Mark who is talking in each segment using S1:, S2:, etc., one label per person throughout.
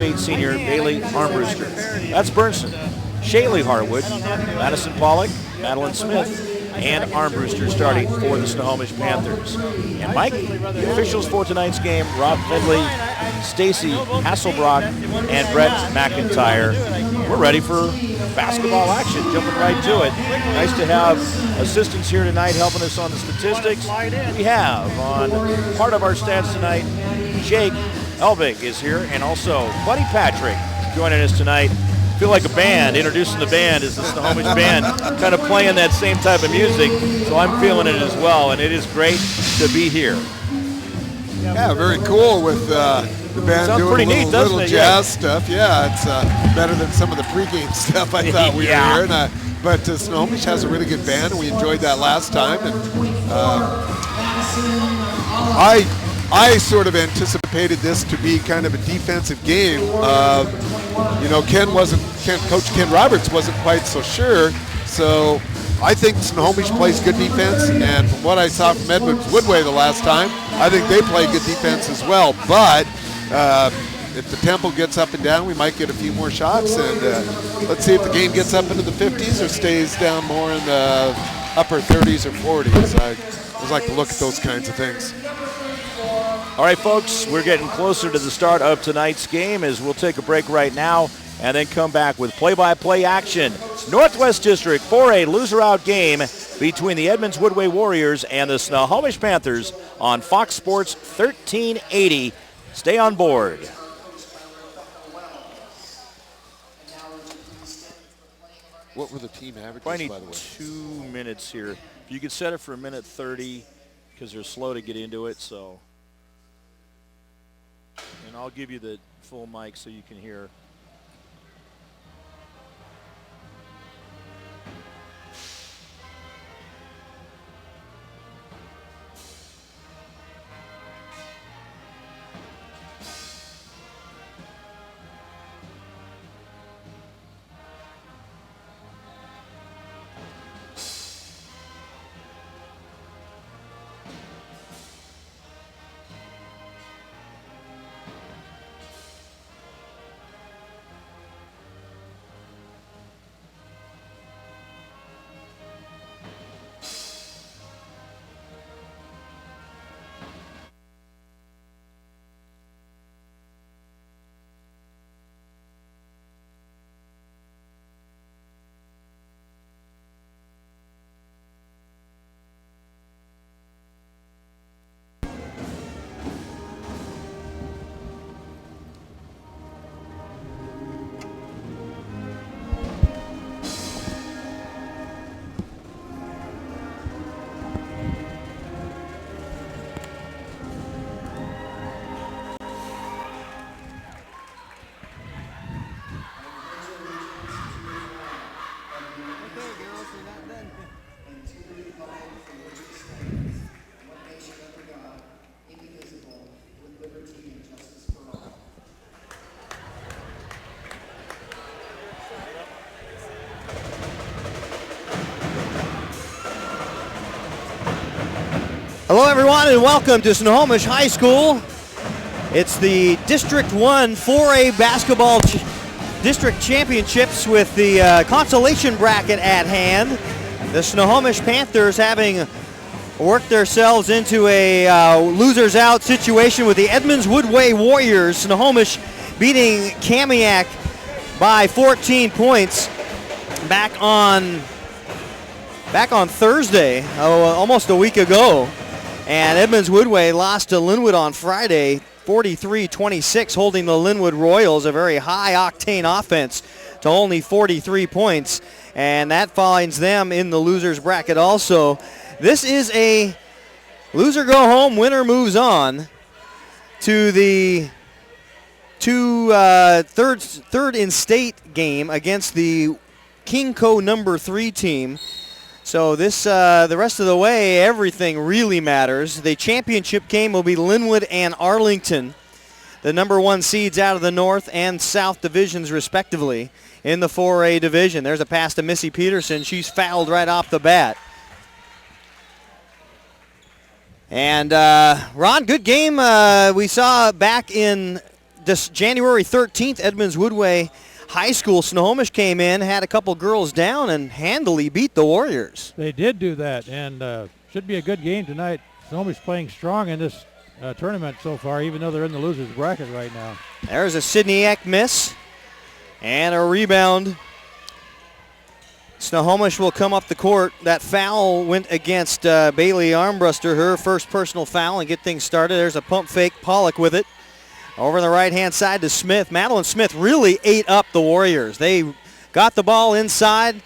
S1: senior Bailey Armbruster. That's Burnson, Shaylee Harwood, Madison Pollock, Madeline Smith, and Armbruster starting for the Snohomish Panthers. And Mike, the officials for tonight's game, Rob Fedley, Stacy Hasselbrock, and Brett McIntyre. We're ready for basketball action, jumping right to it. Nice to have assistants here tonight helping us on the statistics. We have on part of our stats tonight, Jake Elvig is here, and also Buddy Patrick joining us tonight. Feel like a band, introducing the band is the Snohomish Band, kind of playing that same type of music, so I'm feeling it as well, and it is great to be here.
S2: Yeah, very cool with the band
S1: Sounds
S2: doing
S1: pretty neat,
S2: little
S1: doesn't it?
S2: jazz stuff. Yeah, it's better than some of the pregame stuff I thought we were hearing. But Snohomish has a really good band, and we enjoyed that last time. And I sort of anticipated this to be kind of a defensive game. Coach Ken Roberts wasn't quite so sure. So I think Snohomish plays good defense, and from what I saw from Edmonds Woodway the last time, I think they play good defense as well. But if the tempo gets up and down, we might get a few more shots, and let's see if the game gets up into the 50s or stays down more in the upper 30s or 40s. I always like to look at those kinds of things.
S1: All right, folks, we're getting closer to the start of tonight's game as we'll take a break right now and then come back with play-by-play action. Northwest District 4A loser-out game between the Edmonds Woodway Warriors and the Snohomish Panthers on Fox Sports 1380. Stay on board.
S2: What were the team averages,
S1: I need
S2: by the way?
S1: 2 minutes here. If you could set it for a minute 30 because they're slow to get into it, so. And I'll give you the full mic so you can hear.
S3: Hello everyone and welcome to Snohomish High School. It's the District 1 4A basketball district championships with the consolation bracket at hand. The Snohomish Panthers having worked themselves into a losers out situation with the Edmonds Woodway Warriors. Snohomish beating Kamiak by 14 points back on Thursday, almost a week ago. And Edmonds Woodway lost to Linwood on Friday, 43-26, holding the Linwood Royals, a very high-octane offense, to only 43 points. And that finds them in the losers bracket also. This is a loser go home, winner moves on to the third in state game against the Kingco number 3 team. So this, the rest of the way, everything really matters. The championship game will be Linwood and Arlington, the number 1 seeds out of the North and South divisions respectively in the 4A division. There's a pass to Missy Peterson. She's fouled right off the bat. And Ron, good game we saw back in this January 13th, Edmonds Woodway High School, Snohomish came in, had a couple girls down, and handily beat the Warriors.
S4: They did do that, and should be a good game tonight. Snohomish playing strong in this tournament so far, even though they're in the loser's bracket right now.
S3: There's a Sydney Eck miss and a rebound. Snohomish will come up the court. That foul went against Bailey Armbruster, her first personal foul, and get things started. There's a pump fake, Pollock with it. Over on the right-hand side to Smith. Madeline Smith really ate up the Warriors. They got the ball inside.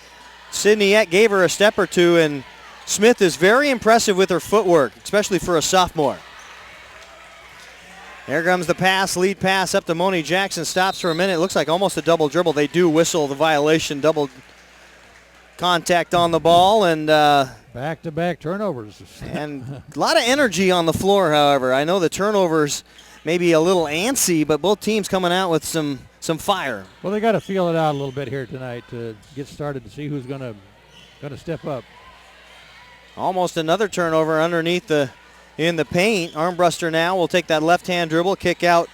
S3: Sydney Eck gave her a step or two, and Smith is very impressive with her footwork, especially for a sophomore. Here comes the pass, lead pass up to Moni Jackson. Stops for a minute. Looks like almost a double dribble. They do whistle the violation, double contact on the ball, and
S4: back-to-back turnovers.
S3: and a lot of energy on the floor, however. I know the turnovers maybe a little antsy, but both teams coming out with some fire.
S4: Well, they got to feel it out a little bit here tonight to get started to see who's going to step up.
S3: Almost another turnover underneath in the paint. Armbruster now will take that left-hand dribble, kick out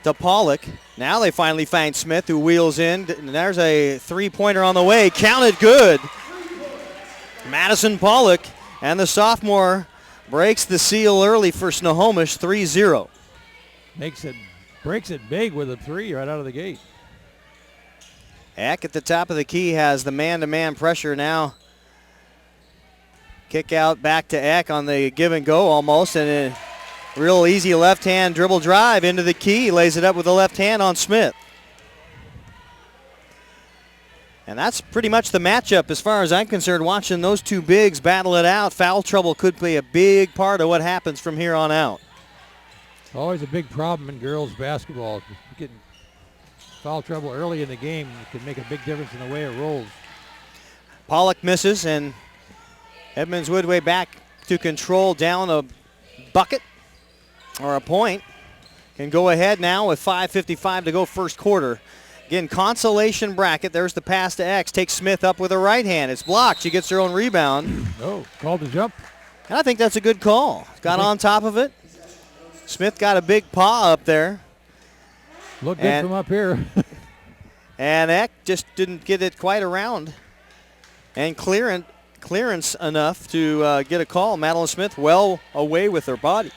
S3: to Pollock. Now they finally find Smith, who wheels in. And there's a three-pointer on the way. Counted good. Madison Pollock, and the sophomore breaks the seal early for Snohomish, 3-0.
S4: Breaks it big with a three right out of the gate.
S3: Eck at the top of the key has the man-to-man pressure now. Kick out back to Eck on the give and go almost, and a real easy left-hand dribble drive into the key. Lays it up with the left hand on Smith. And that's pretty much the matchup as far as I'm concerned, watching those two bigs battle it out. Foul trouble could play a big part of what happens from here on out.
S4: Always a big problem in girls basketball. Getting foul trouble early in the game can make a big difference in the way it rolls.
S3: Pollock misses, and Edmonds Woodway back to control down a bucket or a point. Can go ahead now with 5:55 to go first quarter. Again, consolation bracket. There's the pass to X. Takes Smith up with a right hand. It's blocked. She gets her own rebound.
S4: Oh, called the jump.
S3: And I think that's a good call. Got on top of it. Smith got a big paw up there.
S4: Look good from up here.
S3: And Eck just didn't get it quite around. And clearance enough to get a call. Madeline Smith well away with her body.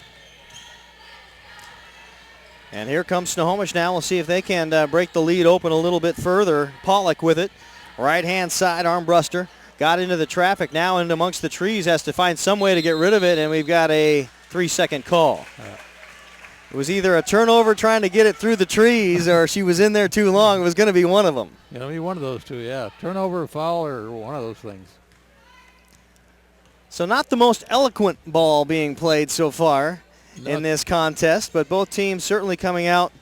S3: And here comes Snohomish now. We'll see if they can break the lead open a little bit further. Pollock with it. Right-hand side, Armbruster. Got into the traffic now and amongst the trees. Has to find some way to get rid of it, and we've got a 3-second call. It was either a turnover trying to get it through the trees or she was in there too long. It was going to be one of them.
S4: It'll be one of those two, yeah. Turnover, foul, or one of those things.
S3: So not the most eloquent ball being played so far in this contest, but both teams certainly coming out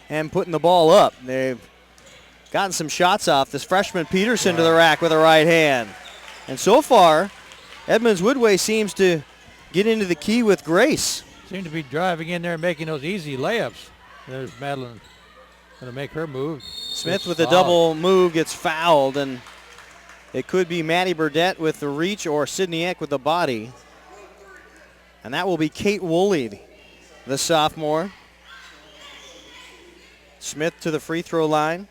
S3: and putting the ball up. They've gotten some shots off. This freshman Peterson to the rack with a right hand. And so far, Edmonds Woodway seems to get into the key with grace.
S4: Seem to be driving in there and making those easy layups. There's Madeline going to make her move.
S3: Smith with a double move gets fouled, and it could be Maddie Burdett with the reach or Sydney Eck with the body. And that will be Kate Woolley, the sophomore. Smith to the free throw line.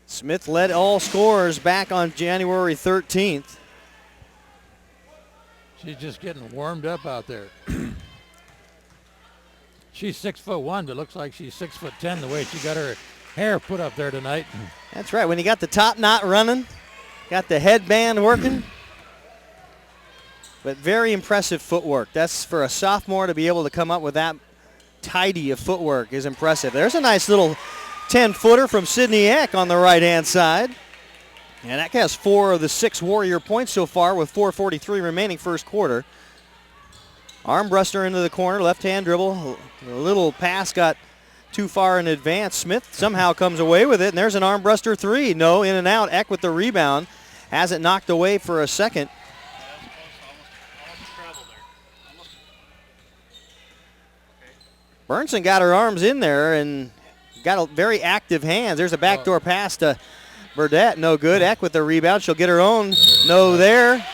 S3: Smith led all scorers back on January 13th.
S4: She's just getting warmed up out there. She's 6'1", but looks like she's 6'10" the way she got her hair put up there tonight.
S3: That's right. When you got the top knot running, got the headband working. But very impressive footwork. That's for a sophomore to be able to come up with that tidy of footwork is impressive. There's a nice little 10-footer from Sydney Eck on the right-hand side. And Eck has 4 of the 6 Warrior points so far with 4:43 remaining first quarter. Armbruster into the corner, left-hand dribble. A little pass got too far in advance. Smith somehow comes away with it, and there's an Armbruster three. No, in and out. Eck with the rebound. Has it knocked away for a second. Burnson got her arms in there and got a very active hands. There's a backdoor pass to Burdett. No good. Eck with the rebound. She'll get her own. No there.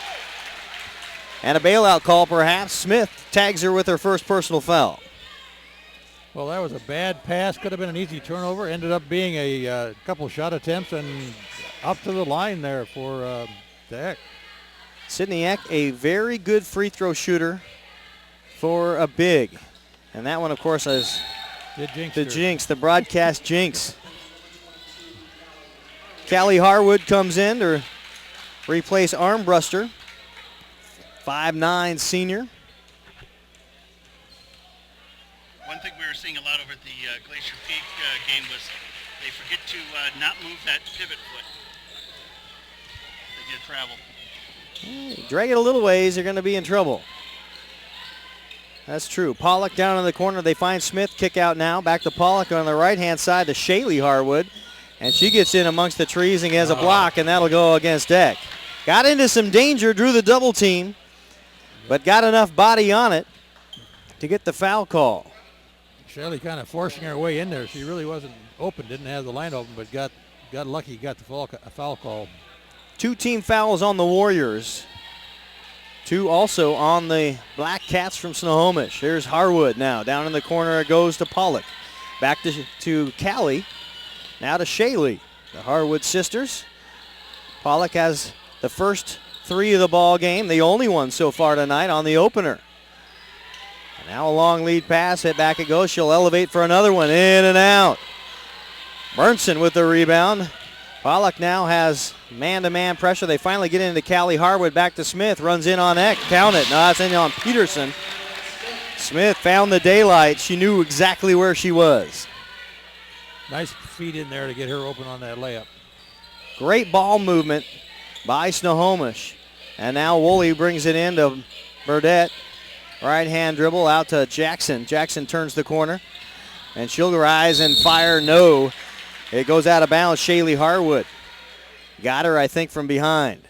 S3: And a bailout call perhaps. Smith tags her with her first personal foul.
S4: Well, that was a bad pass. Could have been an easy turnover. Ended up being a couple shot attempts and up to the line there for Eck.
S3: Sydney Eck, a very good free throw shooter for a big. And that one, of course, is the jinx, the broadcast jinx. Callie Harwood comes in to replace Armbruster, 5'9" senior.
S5: One thing we were seeing a lot over at the Glacier Peak game was they forget to not move that pivot foot. They get travel.
S3: Drag it a little ways, you're going to be in trouble. That's true. Pollock down in the corner. They find Smith. Kick out now. Back to Pollock on the right-hand side to Shaylee Harwood. And she gets in amongst the trees and has a block, and that'll go against Eck. Got into some danger, drew the double team, but got enough body on it to get the foul call.
S4: Shaylee kind of forcing her way in there. She really wasn't open, didn't have the line open, but got lucky, got the foul call.
S3: 2 team fouls on the Warriors. 2 also on the Black Cats from Snohomish. Here's Harwood now. Down in the corner it goes to Pollock. Back to Callie. Now to Shaylee. The Harwood sisters. Pollock has the first 3 of the ball game. The only one so far tonight on the opener. And now a long lead pass. Hit back it goes. She'll elevate for another one. In and out. Burnson with the rebound. Pollock now has man-to-man pressure. They finally get into Callie Harwood. Back to Smith. Runs in on Eck. Count it. No, that's in on Peterson. Smith found the daylight. She knew exactly where she was.
S4: Nice feed in there to get her open on that layup.
S3: Great ball movement by Snohomish. And now Woolley brings it in to Burdett. Right-hand dribble out to Jackson. Jackson turns the corner. And she'll rise and fire. No. It goes out of bounds. Shaylee Harwood got her, I think, from behind.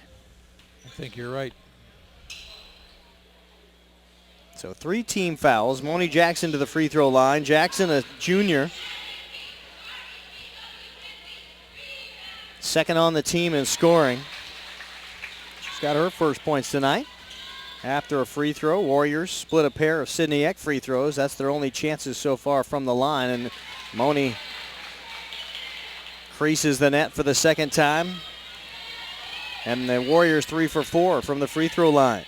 S4: I think you're right.
S3: So 3 team fouls. Moni Jackson to the free throw line. Jackson, a junior. Second on the team in scoring. She's got her first points tonight. After a free throw, Warriors split a pair of Sydney Eck free throws. That's their only chances so far from the line. And Moni creases the net for the second time. And the Warriors 3 for 4 from the free throw line.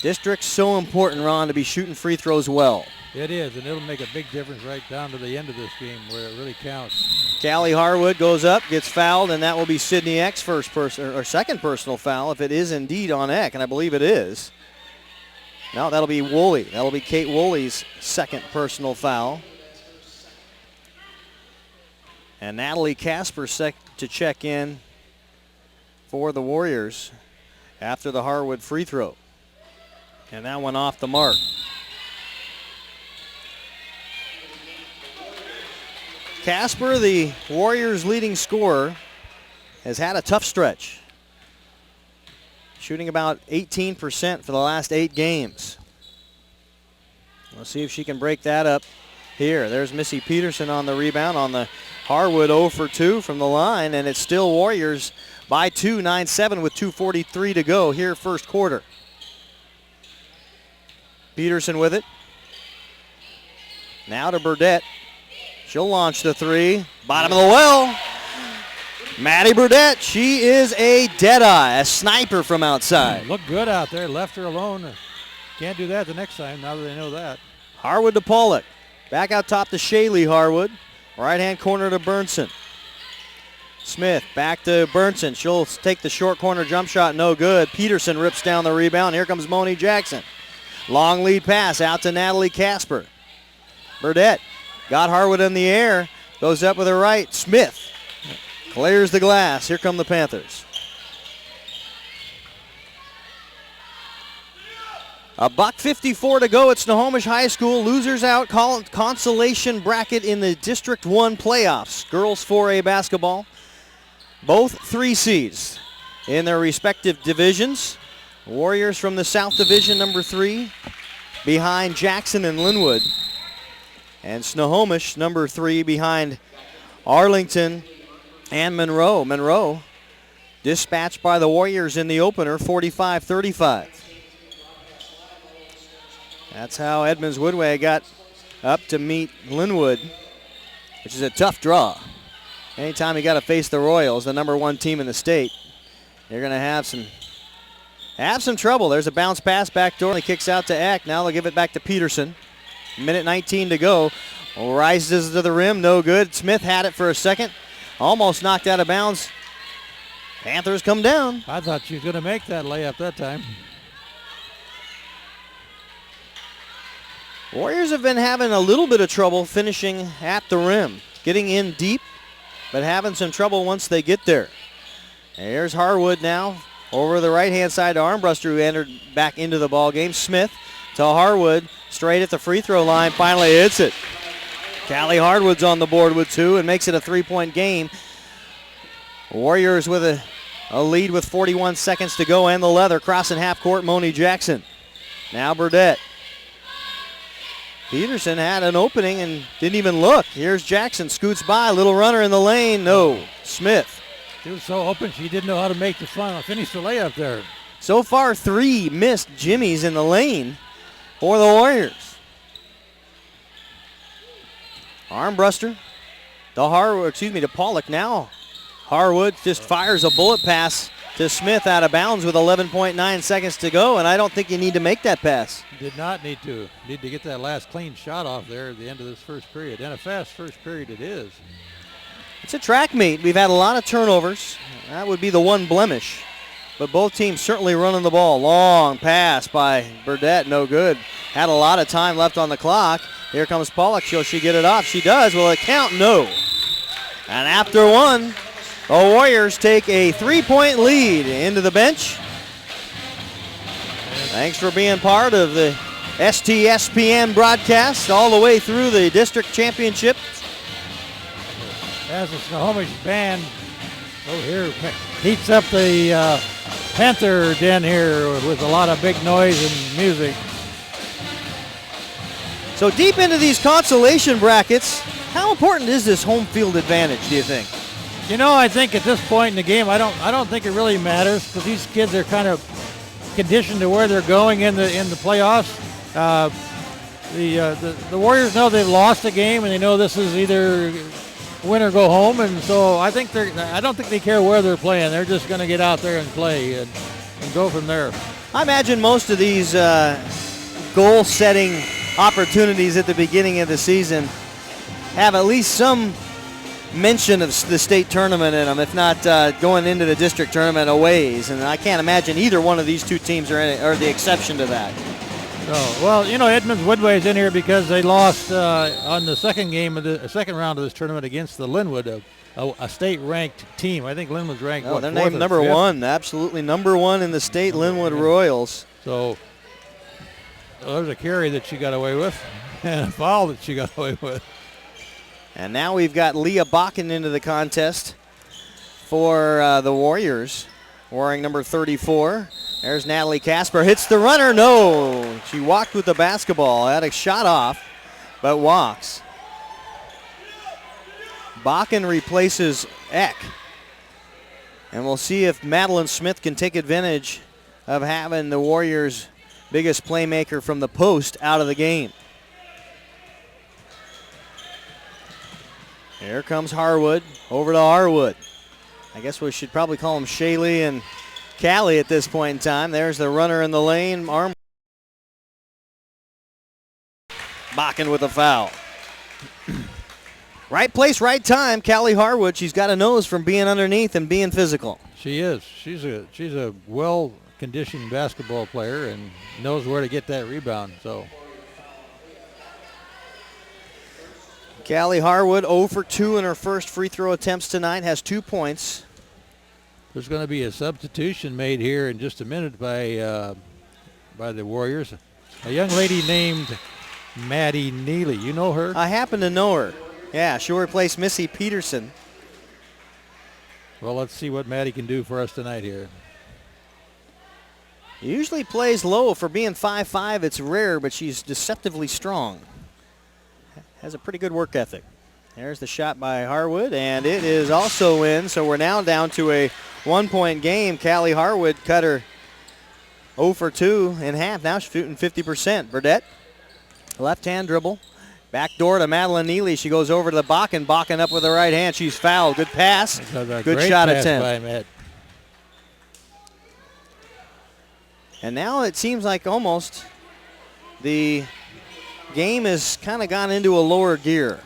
S3: District's so important, Ron, to be shooting free throws well.
S4: It is, and it'll make a big difference right down to the end of this game where it really counts.
S3: Callie Harwood goes up, gets fouled, and that will be Sydney Eck's second personal foul if it is indeed on Eck, and I believe it is. No, that'll be Woolley. That'll be Kate Woolley's second personal foul. And Natalie Casper to check in for the Warriors after the Harwood free throw. And that one off the mark. Casper, the Warriors' leading scorer, has had a tough stretch. Shooting about 18% for the last 8 games. We'll see if she can break that up here. There's Missy Peterson on the rebound on the Harwood 0 for 2 from the line, and it's still Warriors by 2, 9-7 with 2:43 to go here first quarter. Peterson with it. Now to Burdett. She'll launch the 3. Bottom of the well. Maddie Burdett, she is a deadeye, a sniper from outside.
S4: Looked good out there, left her alone. Can't do that the next time now that they know that.
S3: Harwood to Pollock. Back out top to Shaylee Harwood. Right-hand corner to Burnson. Smith back to Burnson. She'll take the short corner jump shot, no good. Peterson rips down the rebound. Here comes Moni Jackson. Long lead pass out to Natalie Casper. Burdett got Harwood in the air. Goes up with her right. Smith clears the glass. Here come the Panthers. $1:54 to go at Snohomish High School. Losers out. Consolation bracket in the District 1 playoffs. Girls 4A basketball. Both 3 seeds in their respective divisions. Warriors from the South Division, number 3, behind Jackson and Linwood. And Snohomish, number 3, behind Arlington and Monroe. Monroe dispatched by the Warriors in the opener, 45-35. That's how Edmonds Woodway got up to meet Linwood, which is a tough draw. Anytime you got to face the Royals, the #1 team in the state, you're going to have some trouble. There's a bounce pass back door. He kicks out to Eck. Now they'll give it back to Peterson. Minute 19 to go. Rises to the rim, no good. Smith had it for a second. Almost knocked out of bounds. Panthers come down.
S4: I thought she was going to make that layup that time.
S3: Warriors have been having a little bit of trouble finishing at the rim. Getting in deep, but having some trouble once they get there. There's Harwood now over the right-hand side to Armbruster, who entered back into the ball game. Smith to Harwood, straight at the free throw line, finally hits it. Callie Harwood's on the board with 2 and makes it a 3-point game. Warriors with a lead with 41 seconds to go, and the leather crossing half court, Moni Jackson. Now Burdett. Peterson had an opening and didn't even look. Here's Jackson, scoots by, little runner in the lane. No, Smith.
S4: She was so open she didn't know how to make the finish the layup there.
S3: So far, 3 missed jimmies in the lane for the Warriors. Armbruster to Pollock now. Harwood just fires a bullet pass to Smith out of bounds with 11.9 seconds to go, and I don't think you need to make that pass.
S4: Did not need to. Need to get that last clean shot off there at the end of this first period. And a fast first period it is.
S3: It's a track meet. We've had a lot of turnovers. That would be the one blemish. But both teams certainly running the ball. Long pass by Burdett, no good. Had a lot of time left on the clock. Here comes Pollock. Shall she get it off? She does. Will it count? No. And after one, the Warriors take a 3-point lead into the bench. Thanks for being part of the STSPN broadcast all the way through the district championship.
S4: As the Snohomish band here heats up the Panther den here with a lot of big noise and music.
S3: So deep into these consolation brackets, how important is this home field advantage, do you think?
S4: You know, I think at this point in the game, I don't think it really matters because these kids are kind of conditioned to where they're going in the playoffs. The Warriors know they've lost a game and they know this is either win or go home, and so I don't think they care where they're playing. They're just going to get out there and play and go from there.
S3: I imagine most of these goal-setting opportunities at the beginning of the season have at least some mention of the state tournament in them, if not going into the district tournament a ways. And I can't imagine either one of these two teams are the exception to that.
S4: Oh, well, you know, Edmonds Woodway is in here because they lost on the second round of this tournament against the Linwood, a state-ranked team. I think Linwood's ranked.
S3: They're named number 1, absolutely number 1 in the state, Linwood Royals.
S4: So there's a carry that she got away with, and a foul that she got away with.
S3: And now we've got Leah Bakken into the contest for the Warriors, wearing number 34. There's Natalie Casper, hits the runner, no. She walked with the basketball, had a shot off, but walks. Bakken replaces Eck. And we'll see if Madeline Smith can take advantage of having the Warriors' biggest playmaker from the post out of the game. Here comes Harwood, over to Harwood. I guess we should probably call them Shaylee and Callie at this point in time. There's the runner in the lane. Bakken with a foul. Right place, right time. Callie Harwood, she's got a nose from being underneath and being physical.
S4: She is. She's a well-conditioned basketball player and knows where to get that rebound. So
S3: Callie Harwood 0 for 2 in her first free throw attempts tonight, has 2 points.
S4: There's going to be a substitution made here in just a minute by the Warriors. A young lady named Maddie Neely. You know her?
S3: I happen to know her. Yeah, she'll replace Missy Peterson.
S4: Well, let's see what Maddie can do for us tonight here.
S3: Usually plays low. For being 5'5", it's rare, but she's deceptively strong. Has a pretty good work ethic. There's the shot by Harwood, and it is also in, so we're now down to a 1-point game. Callie Harwood cut her 0 for 2 in half. Now she's shooting 50%. Burdette, left-hand dribble. Back door to Madeline Neely. She goes over to the Bakken. Bakken up with the right hand. She's fouled. Good pass. Good shot attempt. And now it seems like almost the game has kind of gone into a lower gear.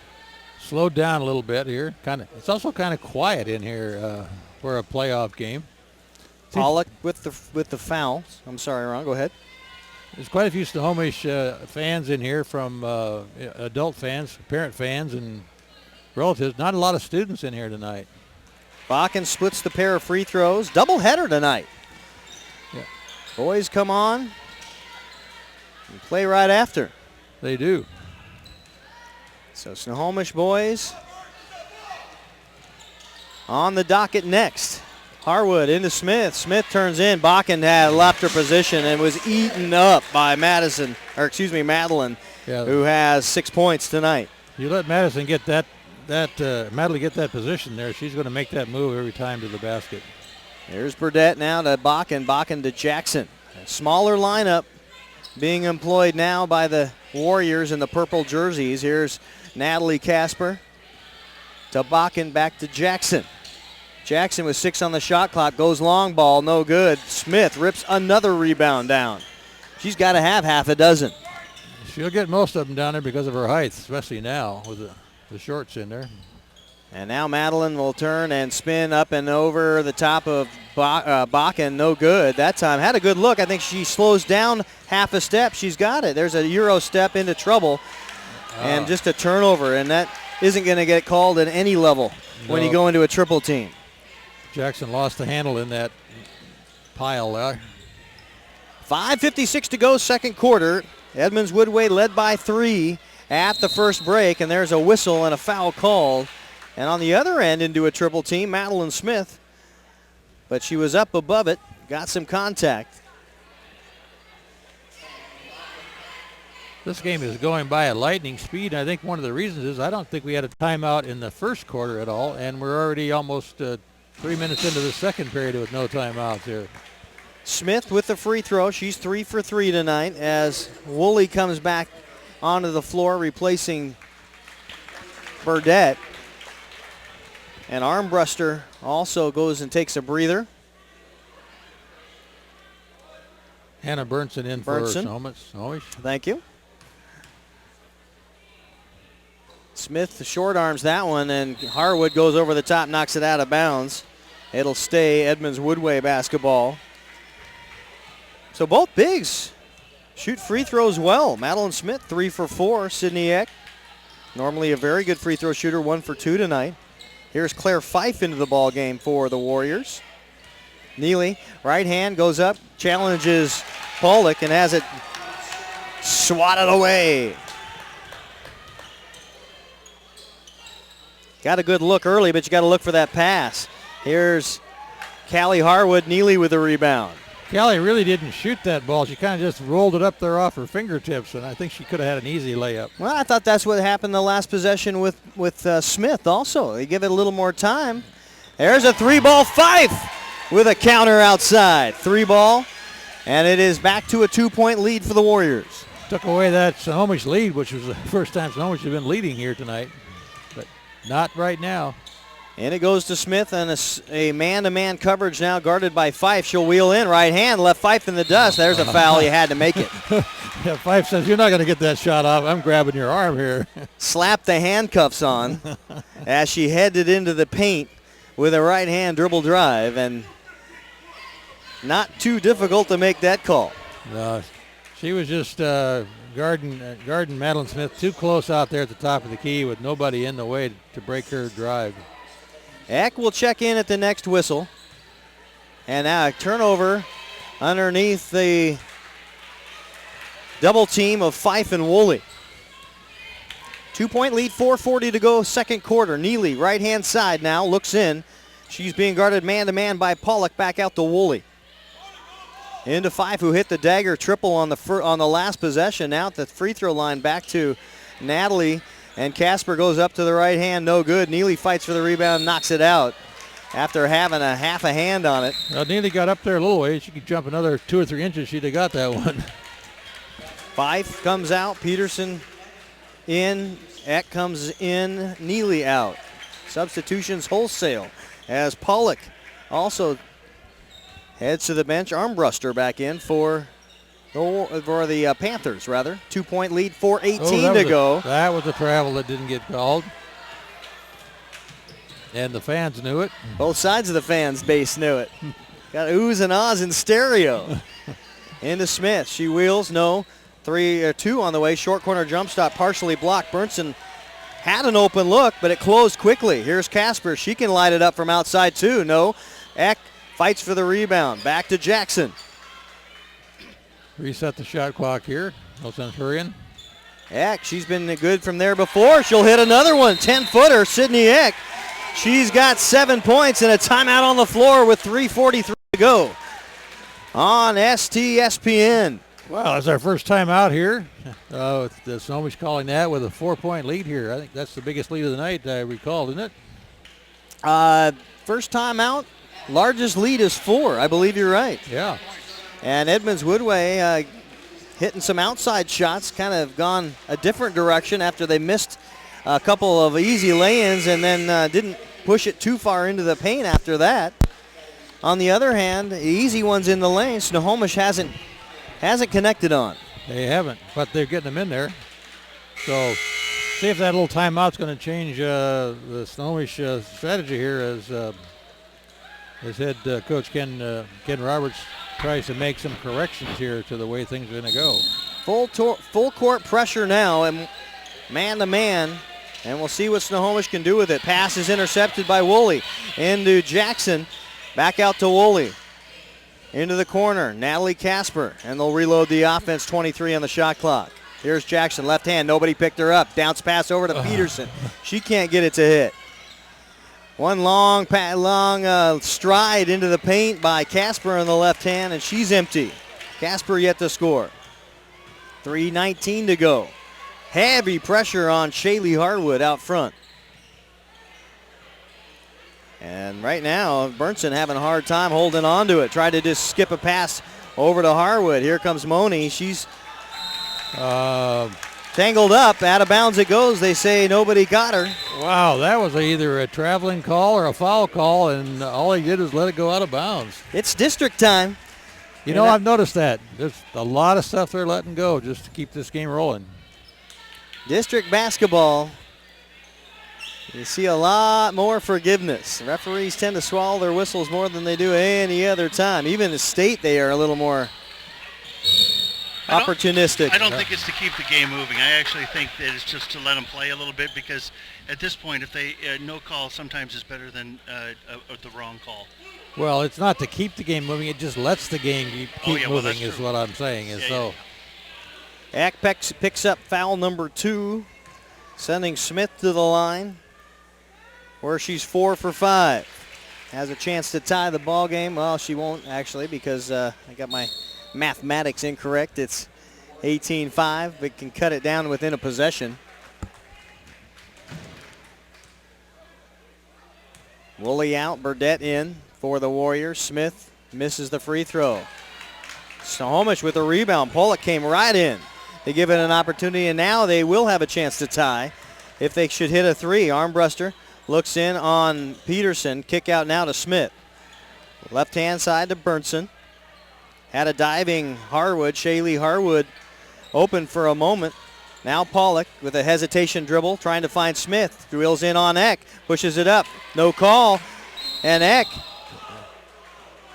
S4: Slowed down a little bit here. It's also kind of quiet in here for a playoff game.
S3: Pollock with the foul. I'm sorry, Ron. Go ahead.
S4: There's quite a few Snohomish fans in here, from adult fans, parent fans, and relatives. Not a lot of students in here tonight.
S3: Bakken splits the pair of free throws. Doubleheader tonight.
S4: Yeah.
S3: Boys come on and play right after.
S4: They do.
S3: So Snohomish boys on the docket next. Harwood into Smith. Smith turns in. Bakken had left her position and was eaten up by Madeline, who has 6 points tonight.
S4: You let Madison get Madeline get that position there, she's going to make that move every time to the basket.
S3: There's Burdette now to Bakken. Bakken to Jackson. A smaller lineup being employed now by the Warriors in the purple jerseys. Here's Natalie Casper to Bakken, back to Jackson. Jackson with 6 on the shot clock, goes long ball, no good. Smith rips another rebound down. She's got to have half a dozen.
S4: She'll get most of them down there because of her height, especially now with the shorts in there.
S3: And now Madeline will turn and spin up and over the top of Bakken, no good. That time had a good look. I think she slows down half a step. She's got it. There's a Euro step into trouble and just a turnover, and that isn't going to get called at any level when you go into a triple team.
S4: Jackson lost the handle in that pile there.
S3: 5:56 to go, second quarter. Edmonds Woodway led by 3 at the first break, and there's a whistle and a foul called. And on the other end into a triple team, Madeline Smith. But she was up above it, got some contact.
S4: This game is going by at lightning speed. I think one of the reasons is I don't think we had a timeout in the first quarter at all, and we're already almost 3 minutes into the second period with no timeouts here.
S3: Smith with the free throw. She's 3 for 3 tonight as Woolley comes back onto the floor replacing Burdette. And Armbruster also goes and takes a breather.
S4: Hannah Burnson in for Snohomish.
S3: Thank you. Smith short arms that one, and Harwood goes over the top, knocks it out of bounds. It'll stay Edmonds Woodway basketball. So both bigs shoot free throws well. Madeline Smith 3 for 4. Sydney Eck, normally a very good free throw shooter, 1 for 2 tonight. Here's Claire Fife into the ball game for the Warriors. Neely, right hand goes up, challenges Pollock and has it swatted away. Got a good look early, but you got to look for that pass. Here's Callie Harwood. Neely with the rebound.
S4: Callie really didn't shoot that ball. She kind of just rolled it up there off her fingertips, and I think she could have had an easy layup.
S3: Well, I thought that's what happened the last possession with Smith also. They give it a little more time. There's a 3-ball Fife with a counter outside. 3-ball, and it is back to a 2-point lead for the Warriors.
S4: Took away that Snohomish lead, which was the first time Snohomish has been leading here tonight, but not right now.
S3: And it goes to Smith, and a man-to-man coverage now guarded by Fife. She'll wheel in, right hand, left Fife in the dust. There's a foul. You had to make it.
S4: Yeah, Fife says, you're not going to get that shot off. I'm grabbing your arm here.
S3: Slapped the handcuffs on as she headed into the paint with a right-hand dribble drive, and not too difficult to make that call.
S4: No, she was just guarding Madeline Smith too close out there at the top of the key with nobody in the way to break her drive.
S3: Eck will check in at the next whistle. And now a turnover underneath the double team of Fife and Woolley. 2-point lead, 4:40 to go, second quarter. Neely, right-hand side now, looks in. She's being guarded man-to-man by Pollock, back out to Woolley. Into Fife, who hit the dagger triple on the last possession. Now at the free throw line, back to Natalie. And Casper goes up to the right hand, no good. Neely fights for the rebound, knocks it out. after having a half a hand on it.
S4: Well, Neely got up there a little ways. She could jump another 2 or 3 inches. She'd have got that one.
S3: Fife comes out. Peterson in. Eck comes in. Neely out. Substitutions wholesale as Pollock also heads to the bench. Armbruster back in for the Panthers, rather. 2-point lead, 4:18 to go.
S4: That was a travel that didn't get called. And the fans knew it.
S3: Both sides of the fans base knew it. Got oohs and ahs in stereo. Into Smith. She wheels. No. 2 on the way. Short corner jump stop partially blocked. Burnson had an open look, but it closed quickly. Here's Casper. She can light it up from outside too. No. Eck fights for the rebound. Back to Jackson.
S4: Reset the shot clock here. No sense hurrying.
S3: Eck, she's been good from there before. She'll hit another one. 10-footer, Sydney Eck. She's got 7 points and a timeout on the floor with 3:43 to go on STSPN.
S4: Well, that's our first time out here. The Snohomish calling that with a 4-point lead here. I think that's the biggest lead of the night, I recall, isn't it?
S3: First time out, largest lead is 4. I believe you're right.
S4: Yeah.
S3: And Edmonds Woodway hitting some outside shots, kind of gone a different direction after they missed a couple of easy lay-ins and then didn't push it too far into the paint after that. On the other hand, the easy ones in the lane, Snohomish hasn't connected on.
S4: They haven't, but they're getting them in there. So see if that little timeout's going to change the Snohomish strategy here as head coach Ken Roberts tries to make some corrections here to the way things are going to go.
S3: Full court pressure now and man-to-man, and we'll see what Snohomish can do with it. Pass is intercepted by Woolley into Jackson. Back out to Woolley. Into the corner, Natalie Casper, and they'll reload the offense, 23 on the shot clock. Here's Jackson, left hand, nobody picked her up. Bounce pass over to Peterson. She can't get it to hit. One long stride into the paint by Casper on the left hand, and she's empty. Casper yet to score. 3:19 to go. Heavy pressure on Shaylee Harwood out front. And right now, Burnson having a hard time holding on to it. Tried to just skip a pass over to Harwood. Here comes Moni. She's tangled up. Out of bounds it goes. They say nobody got her.
S4: Wow, that was either a traveling call or a foul call, and all he did was let it go out of bounds.
S3: It's district time.
S4: You know, I've noticed that. There's a lot of stuff they're letting go just to keep this game rolling.
S3: District basketball. You see a lot more forgiveness. Referees tend to swallow their whistles more than they do any other time. Even in state, they are a little more opportunistic.
S5: I don't think it's to keep the game moving. I actually think that it's just to let them play a little bit because at this point, if they no call sometimes is better than the wrong call.
S4: Well, it's not to keep the game moving. It just lets the game keep moving is
S5: true.
S4: what I'm saying.
S3: Eck picks up foul number 2, sending Smith to the line, where she's 4 for 5. Has a chance to tie the ball game. Well, she won't actually because I got my mathematics incorrect. It's 18-5, but can cut it down within a possession. Woolley out, Burdette in for the Warriors. Smith misses the free throw. Snohomish with a rebound. Pollock came right in. They give it an opportunity, and now they will have a chance to tie if they should hit a 3. Armbruster looks in on Peterson. Kick out now to Smith. Left-hand side to Burnson. Had a diving Harwood. Shaylee Harwood open for a moment. Now Pollock with a hesitation dribble trying to find Smith. Drills in on Eck. Pushes it up. No call. And Eck.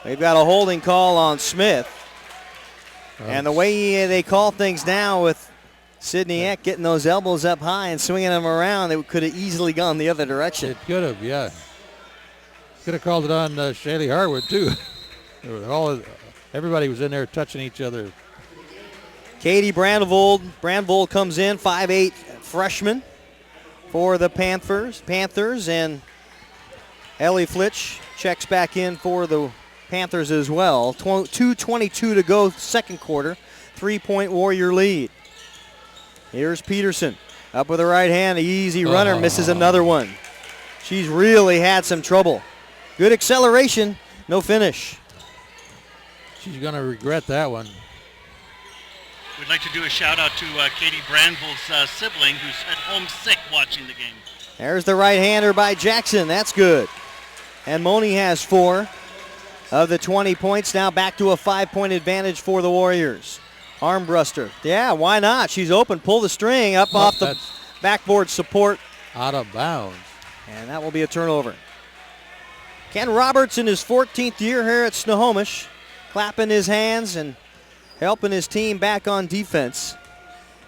S3: They've got a holding call on Smith. And the way they call things now with Sydney Eck getting those elbows up high and swinging them around, it could have easily gone the other direction.
S4: It could have, yeah. Could have called it on Shaylee Harwood, too. Everybody was in there touching each other.
S3: Katie Brandvold comes in, 5'8" freshman for the Panthers, and Ellie Flitch checks back in for the Panthers as well. 2:22 to go, second quarter. 3-point Warrior lead. Here's Peterson up with the right hand. An easy runner, misses another one. She's really had some trouble Good acceleration, no finish.
S4: She's going to regret that one.
S5: We'd like to do a shout out to Katie Branville's sibling who's at home sick watching the game.
S3: There's the right-hander by Jackson. That's good. And Moni has 4 of the 20 points. Now back to a 5-point advantage for the Warriors. Armbruster. Yeah, why not? She's open. Pull the string up off the backboard support.
S4: Out of bounds.
S3: And that will be a turnover. Ken Roberts in his 14th year here at Snohomish, clapping his hands and helping his team back on defense.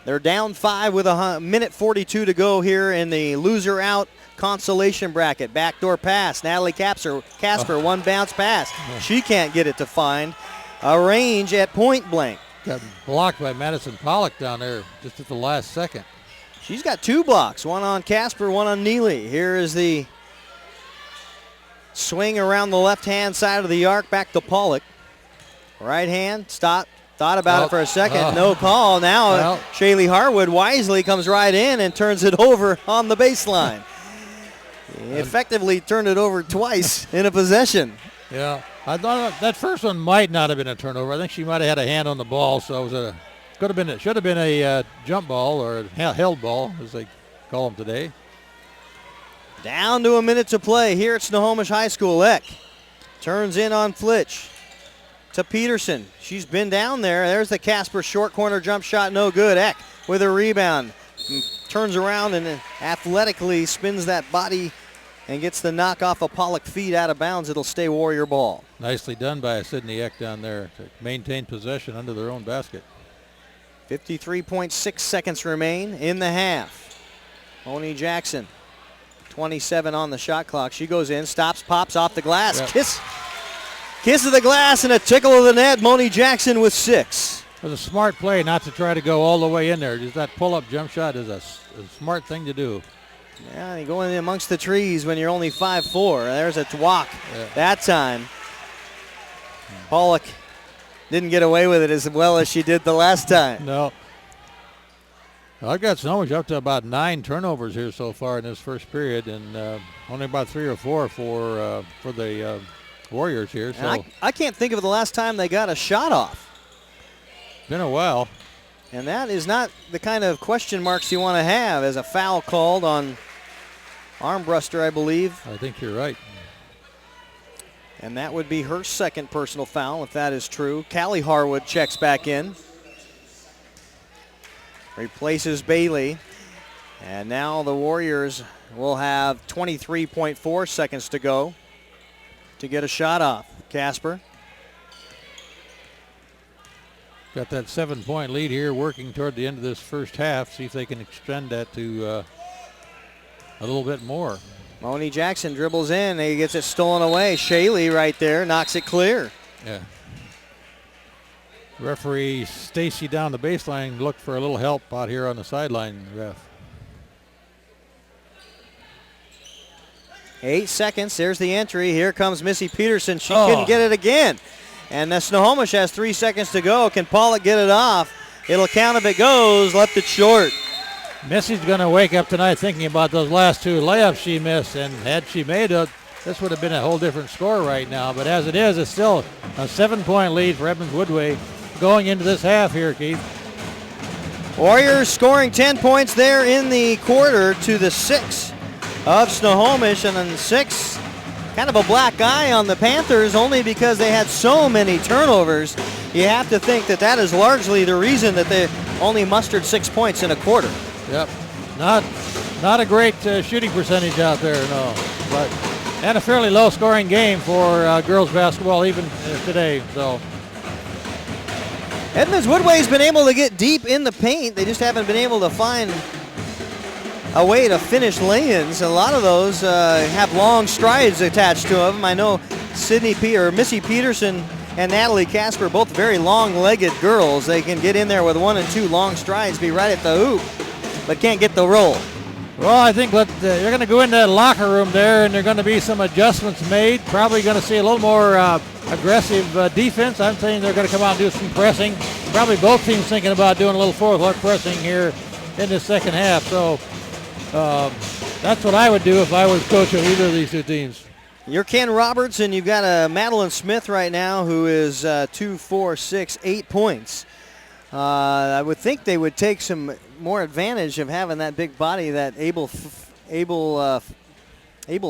S3: They're down 5 with a minute 42 to go here in the loser out consolation bracket. Backdoor pass. Natalie Casper, one bounce pass. She can't get it to find a range at point blank.
S4: Got blocked by Madison Pollock down there just at the last second.
S3: She's got 2 blocks, one on Casper, one on Neely. Here is the swing around the left-hand side of the arc back to Pollock. Right hand, stop. Thought about it for a second. No call. Now Shaylee Harwood wisely comes right in and turns it over on the baseline. Effectively turned it over twice in a possession.
S4: Yeah, I thought that first one might not have been a turnover. I think she might have had a hand on the ball, so it was should have been a jump ball or a held ball, as they call them today.
S3: Down to a minute to play here at Snohomish High School. Eck turns in on Flitch to Peterson. She's been down there. There's the Casper short corner jump shot, no good. Eck with a rebound. Turns around and athletically spins that body and gets the knock off of Pollock feet out of bounds. It'll stay Warrior ball.
S4: Nicely done by Sydney Eck down there to maintain possession under their own basket.
S3: 53.6 seconds remain in the half. Moni Jackson, 27 on the shot clock. She goes in, stops, pops off the glass. Yep. Kiss of the glass and a tickle of the net. Moni Jackson with 6.
S4: It was a smart play not to try to go all the way in there. Just that pull-up jump shot is a smart thing to do.
S3: Yeah, you go in amongst the trees when you're only 5'4". There's a walk that time. Pollock didn't get away with it as well as she did the last time.
S4: No. I've got Snohomish up to about 9 turnovers here so far in this first period, and only about 3 or 4 for the Warriors here. So
S3: I can't think of the last time they got a shot off.
S4: Been a while.
S3: And that is not the kind of question marks you want to have as a foul called on Armbruster, I believe.
S4: I think you're right.
S3: And that would be her second personal foul, if that is true. Callie Harwood checks back in. Replaces Bailey. And now the Warriors will have 23.4 seconds to go to get a shot off. Casper.
S4: Got that 7-point lead here working toward the end of this first half. See if they can extend that to a little bit more.
S3: Moni Jackson dribbles in. He gets it stolen away. Shaylee right there knocks it clear.
S4: Yeah. Referee Stacy down the baseline looked for a little help out here on the sideline, ref.
S3: 8 seconds. There's the entry. Here comes Missy Peterson. She couldn't get it again. And the Snohomish has 3 seconds to go. Can Pollock get it off? It'll count if it goes. Left it short.
S4: Missy's going to wake up tonight thinking about those last 2 layups she missed. And had she made it, this would have been a whole different score right now. But as it is, it's still a 7-point lead for Edmonds Woodway going into this half here, Keith.
S3: Warriors scoring 10 points there in the quarter to the 6 of Snohomish. And then 6, kind of a black eye on the Panthers only because they had so many turnovers. You have to think that that is largely the reason that they only mustered 6 points in a quarter.
S4: Yep, not a great shooting percentage out there, no. And a fairly low-scoring game for girls basketball even today. So
S3: Edmonds Woodway's been able to get deep in the paint. They just haven't been able to find a way to finish lay-ins. A lot of those have long strides attached to them. I know Missy Peterson and Natalie Casper, both very long-legged girls. They can get in there with 1 and 2 long strides, be right at the hoop, but can't get the roll.
S4: Well, I think you're going to go into that locker room there, and there are going to be some adjustments made. Probably going to see a little more aggressive defense. I'm saying they're going to come out and do some pressing. Probably both teams thinking about doing a little fourth-look pressing here in the second half. So that's what I would do if I was coach of either of these 2 teams.
S3: You're Ken Roberts, and you've got Madeline Smith right now, who is 2, 4, 6, 8 points. I would think they would take some more advantage of having that big body, that able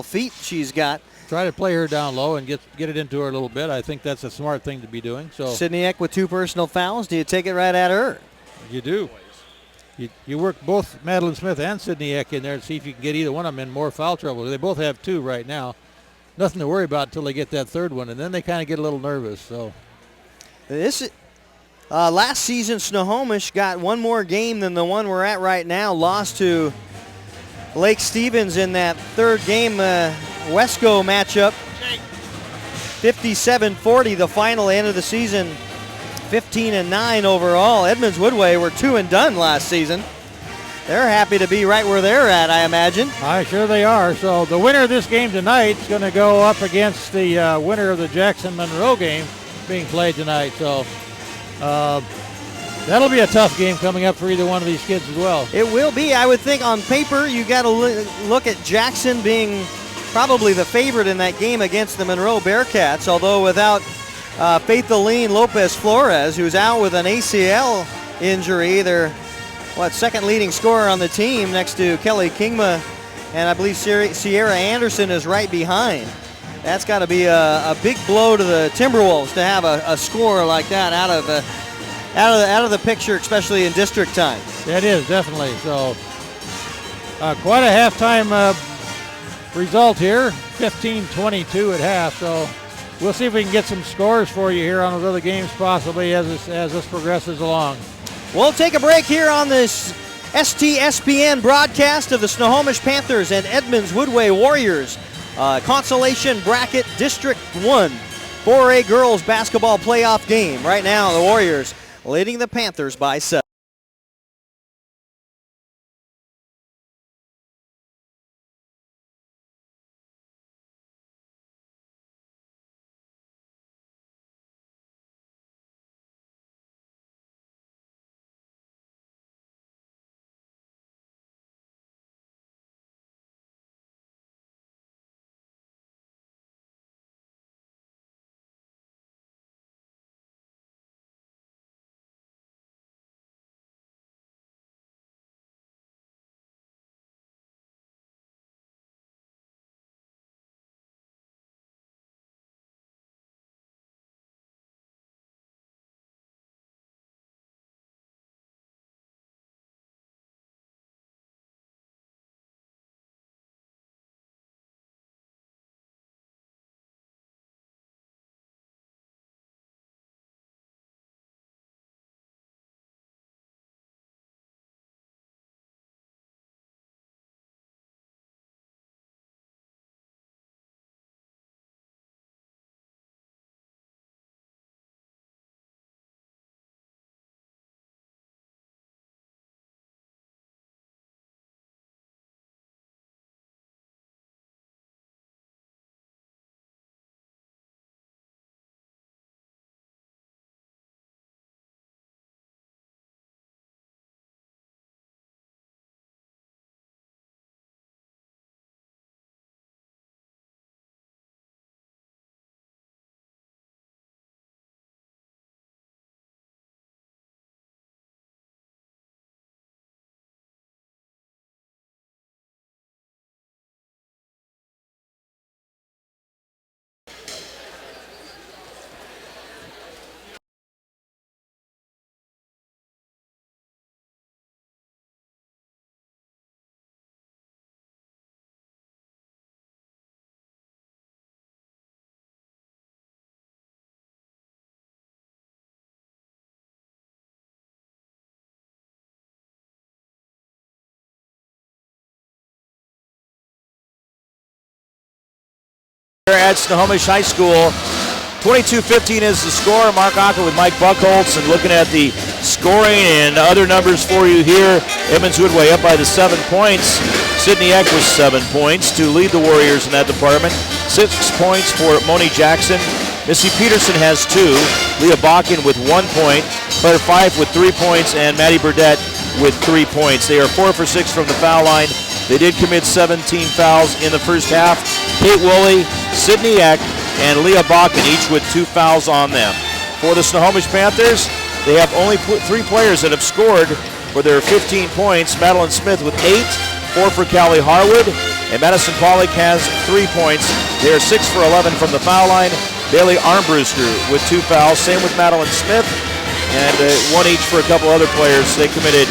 S3: feet she's got.
S4: Try to play her down low and get it into her a little bit. I think that's a smart thing to be doing. So
S3: Sydney Eck with 2 personal fouls. Do you take it right at her?
S4: You do. You work both Madeline Smith and Sydney Eck in there and see if you can get either one of them in more foul trouble. They both have 2 right now. Nothing to worry about until they get that third one, and then they kind of get a little nervous. So
S3: this last season, Snohomish got one more game than the one we're at right now. Lost to Lake Stevens in that third game, Wesco matchup. 57-40, the final end of the season. 15-9 overall. Edmonds Woodway were 2 and done last season. They're happy to be right where they're at, I imagine.
S4: I'm sure they are. So the winner of this game tonight is going to go up against the winner of the Jackson-Monroe game being played tonight. So that'll be a tough game coming up for either one of these kids as well.
S3: It will be. I would think on paper you got to look at Jackson being probably the favorite in that game against the Monroe Bearcats, although without Faithaline Lopez-Flores, who's out with an ACL injury. They're second leading scorer on the team next to Kelly Kingma, and I believe Sierra Anderson is right behind. That's got to be a big blow to the Timberwolves to have a scorer like that out of the picture, especially in district time.
S4: It is, definitely. So quite a halftime result here, 15-22 at half. So we'll see if we can get some scores for you here on those other games possibly as this progresses along.
S3: We'll take a break here on this STSPN broadcast of the Snohomish Panthers and Edmonds Woodway Warriors. Consolation Bracket District 1 4A Girls Basketball Playoff game. Right now, the Warriors leading the Panthers by 7.
S1: At Snohomish High School, 22-15 is the score. Mark Ocker with Mike Buchholz, and looking at the scoring and other numbers for you here. Edmonds Woodway up by the 7 points. Sydney Eck with 7 points to lead the Warriors in that department. 6 points for Moni Jackson. Missy Peterson has 2. Leah Bakken with 1 point. Claire Fife with 3 points, and Maddie Burdett with 3 points. They are 4 for 6 from the foul line. They did commit 17 fouls in the first half. Kate Woolley, Sydney Eck, and Leah Bakken, each with 2 fouls on them. For the Snohomish Panthers, they have only 3 players that have scored for their 15 points. Madeline Smith with 8, 4 for Callie Harwood, and Madison Pollock has 3 points. They are 6 for 11 from the foul line. Bailey Armbruster with 2 fouls, same with Madeline Smith, and 1 each for a couple other players. They committed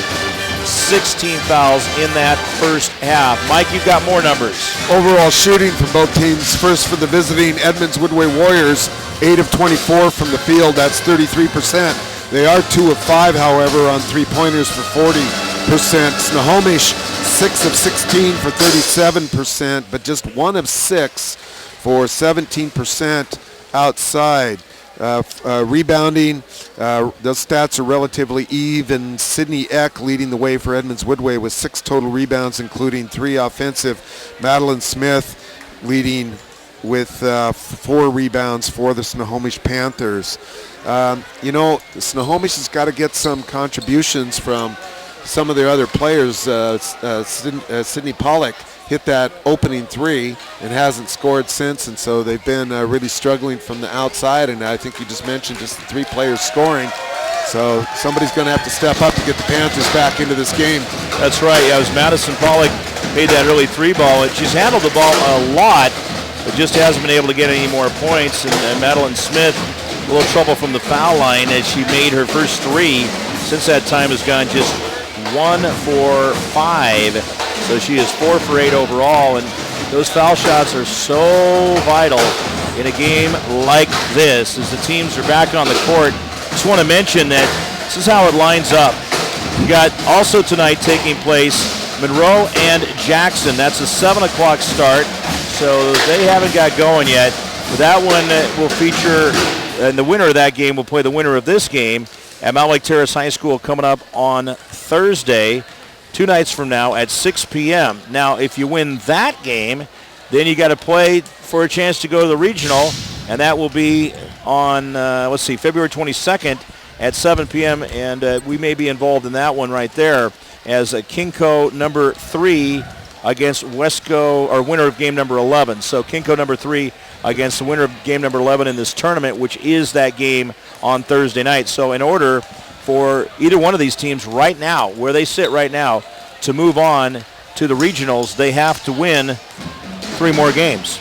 S1: 16 fouls in that first half. Mike, you've got more numbers.
S2: Overall shooting from both teams. First for the visiting Edmonds Woodway Warriors, 8 of 24 from the field. That's 33%. They are 2 of 5, however, on three-pointers for 40%. Snohomish, 6 of 16 for 37%, but just 1 of 6 for 17% outside. Rebounding, those stats are relatively even. Sydney Eck leading the way for Edmonds Woodway with 6 total rebounds, including 3 offensive. Madeline Smith leading with 4 rebounds for the Snohomish Panthers. Snohomish has got to get some contributions from some of their other players. Sydney Pollock hit that opening 3 and hasn't scored since, and so they've been really struggling from the outside, and I think you just mentioned just the 3 players scoring. So somebody's going to have to step up to get the Panthers back into this game.
S1: That's right. Yeah, it was Madison Pollock made that early 3 ball, and she's handled the ball a lot, but just hasn't been able to get any more points. And Madeline Smith, a little trouble from the foul line as she made her first 3. Since that time has gone just 1 for 5. So she is 4 for 8 overall, and those foul shots are so vital in a game like this as the teams are back on the court. Just want to mention that this is how it lines up. We got also tonight taking place Monroe and Jackson. That's a 7 o'clock start, so they haven't got going yet. But that one will feature, and the winner of that game will play the winner of this game at Mount Lake Terrace High School coming up on Thursday, 2 nights from now at 6 p.m. Now, if you win that game, then you got to play for a chance to go to the regional, and that will be on, February 22nd at 7 p.m., and we may be involved in that one right there as Kinko number 3 against Wesco, or winner of game number 11. So Kinko number 3 against the winner of game number 11 in this tournament, which is that game on Thursday night. So in order for either one of these teams right now, where they sit right now, to move on to the regionals, they have to win 3 more games.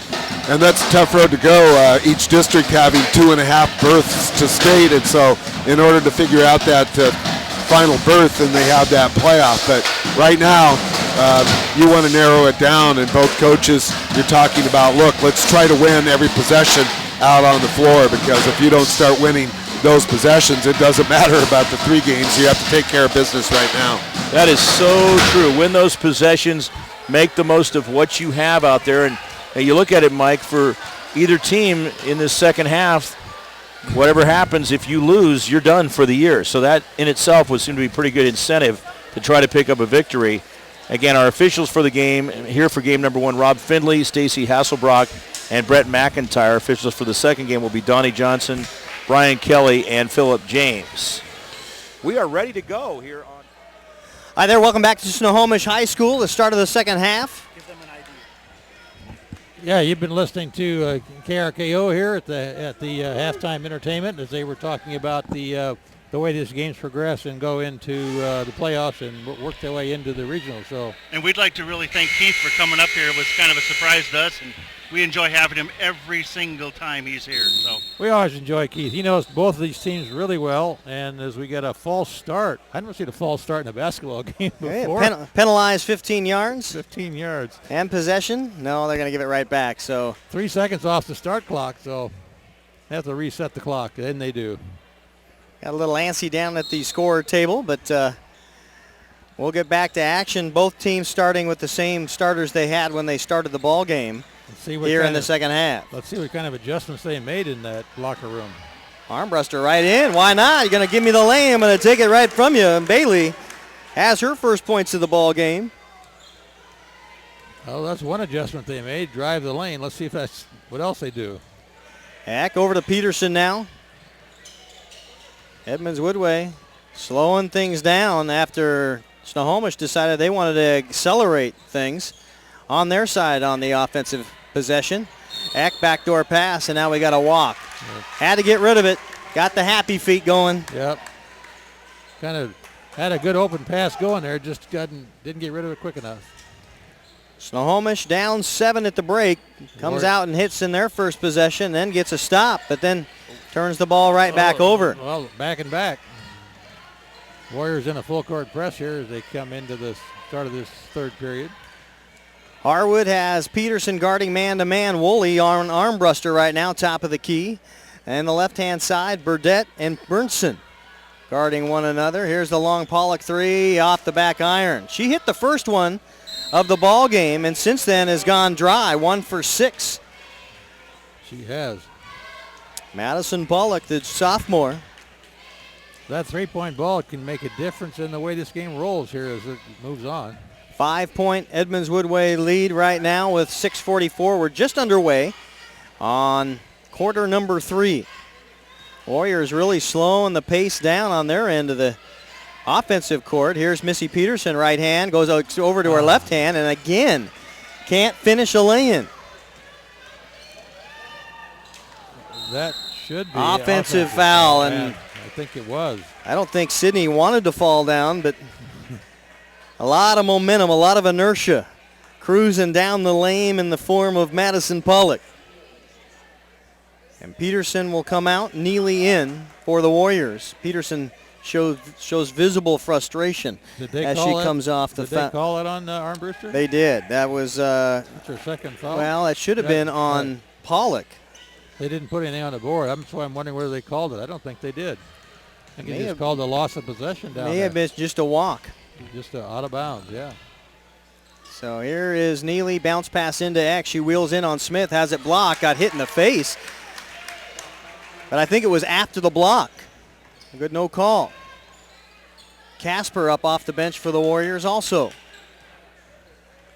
S2: And that's a tough road to go, each district having 2.5 berths to state, and so in order to figure out that final berth, then they have that playoff. But right now, you want to narrow it down, and both coaches, you're talking about, look, let's try to win every possession out on the floor, because if you don't start winning those possessions, it doesn't matter about the 3 games. You have to take care of business right now.
S1: That is so true. Win those possessions, make the most of what you have out there. And you look at it, Mike, for either team in this second half, whatever happens, if you lose, you're done for the year. So that in itself would seem to be pretty good incentive to try to pick up a victory. Again, our officials for the game, here for game number 1, Rob Findlay, Stacy Hasselbrock, and Brett McIntyre. Officials for the second game will be Donnie Johnson, Brian Kelly, and Philip James. We are ready to go here on...
S3: Hi there, welcome back to Snohomish High School, the start of the second half.
S5: Give them an idea.
S4: Yeah, you've been listening to KRKO here at the halftime entertainment as they were talking about the way this game's progress and go into the playoffs and work their way into the regional.
S5: And we'd like to really thank Keith for coming up here. It was kind of a surprise to us, and we enjoy having him every single time he's here. So
S4: we always enjoy Keith. He knows both of these teams really well, and as we get a false start, I haven't seen a false start in a basketball game before.
S3: Penalized 15 yards.
S4: 15 yards.
S3: And possession? No, they're going to give it right back. So
S4: 3 seconds off the start clock, so they have to reset the clock, and they do.
S3: Got a little antsy down at the score table, but we'll get back to action. Both teams starting with the same starters they had when they started the ball game. Here in the second half.
S4: Let's see what kind of adjustments they made in that locker room.
S3: Armbruster right in. Why not? You're going to give me the lane. I'm going to take it right from you. And Bailey has her first points of the ball game.
S4: Oh, that's one adjustment they made. Drive the lane. Let's see if that's what else they do.
S3: Hack over to Peterson now. Edmonds Woodway slowing things down after Snohomish decided they wanted to accelerate things on their side on the offensive possession. Eck backdoor pass, and now we got a walk.
S4: Yep.
S3: Had to get rid of it. Got the happy feet going.
S4: Yep. Kind of had a good open pass going there, just didn't get rid of it quick enough.
S3: Snohomish down 7 at the break. Comes out and hits in their first possession, then gets a stop, but then turns the ball right back over.
S4: Well, back and back. Warriors in a full court press here as they come into the start of this third period.
S3: Harwood has Peterson guarding man-to-man. Woolley on Armbruster right now, top of the key. And the left-hand side, Burdett and Burnson guarding one another. Here's the long Pollock three off the back iron. She hit the first one of the ball game, and since then has gone dry, 1 for 6.
S4: She has.
S3: Madison Pollock, the sophomore.
S4: That three-point ball can make a difference in the way this game rolls here as it moves on.
S3: 5-point Edmonds Woodway lead right now with 6:44. We're just underway on quarter number 3. Warriors really slowing the pace down on their end of the offensive court. Here's Missy Peterson, right hand, goes over to her left hand, and again, can't finish a lay-in.
S4: That should be
S3: offensive foul, and
S4: I think it was.
S3: I don't think Sydney wanted to fall down, but a lot of momentum, a lot of inertia cruising down the lane in the form of Madison Pollock. And Peterson will come out, Neely in for the Warriors. Peterson shows visible frustration as she comes off the foul.
S4: Did they call it on Armbruster?
S3: They did. That was
S4: that's her second foul.
S3: Well, it should have been on Pollock.
S4: They didn't put anything on the board. That's why I'm wondering whether they called it. I don't think they did. I think they just called a loss of possession down there.
S3: May have been just a walk.
S4: Just out of bounds, yeah.
S3: So here is Neely, bounce pass into Eck. She wheels in on Smith, has it blocked, got hit in the face. But I think it was after the block. Good no call. Casper up off the bench for the Warriors also.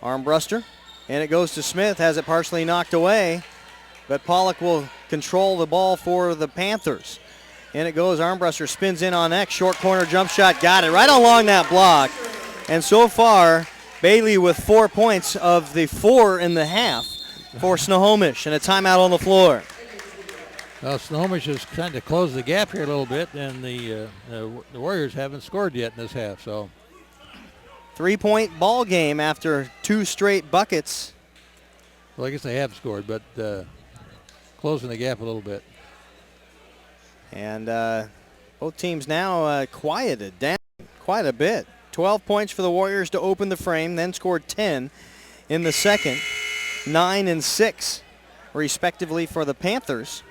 S3: Armbruster, and it goes to Smith, has it partially knocked away. But Pollock will control the ball for the Panthers. And it goes, Armbruster spins in on Eck, short corner jump shot, got it right along that block. And so far, Bailey with 4 points of the 4 in the half for Snohomish, and a timeout on the floor.
S4: Well, Snohomish has kind of closed the gap here a little bit, and the Warriors haven't scored yet in this half. So,
S3: 3-point ball game after 2 straight buckets.
S4: Well, I guess they have scored, but closing the gap a little bit.
S3: And both teams now quieted down quite a bit. 12 points for the Warriors to open the frame, then scored 10 in the second. 9 and 6, respectively, for the Panthers.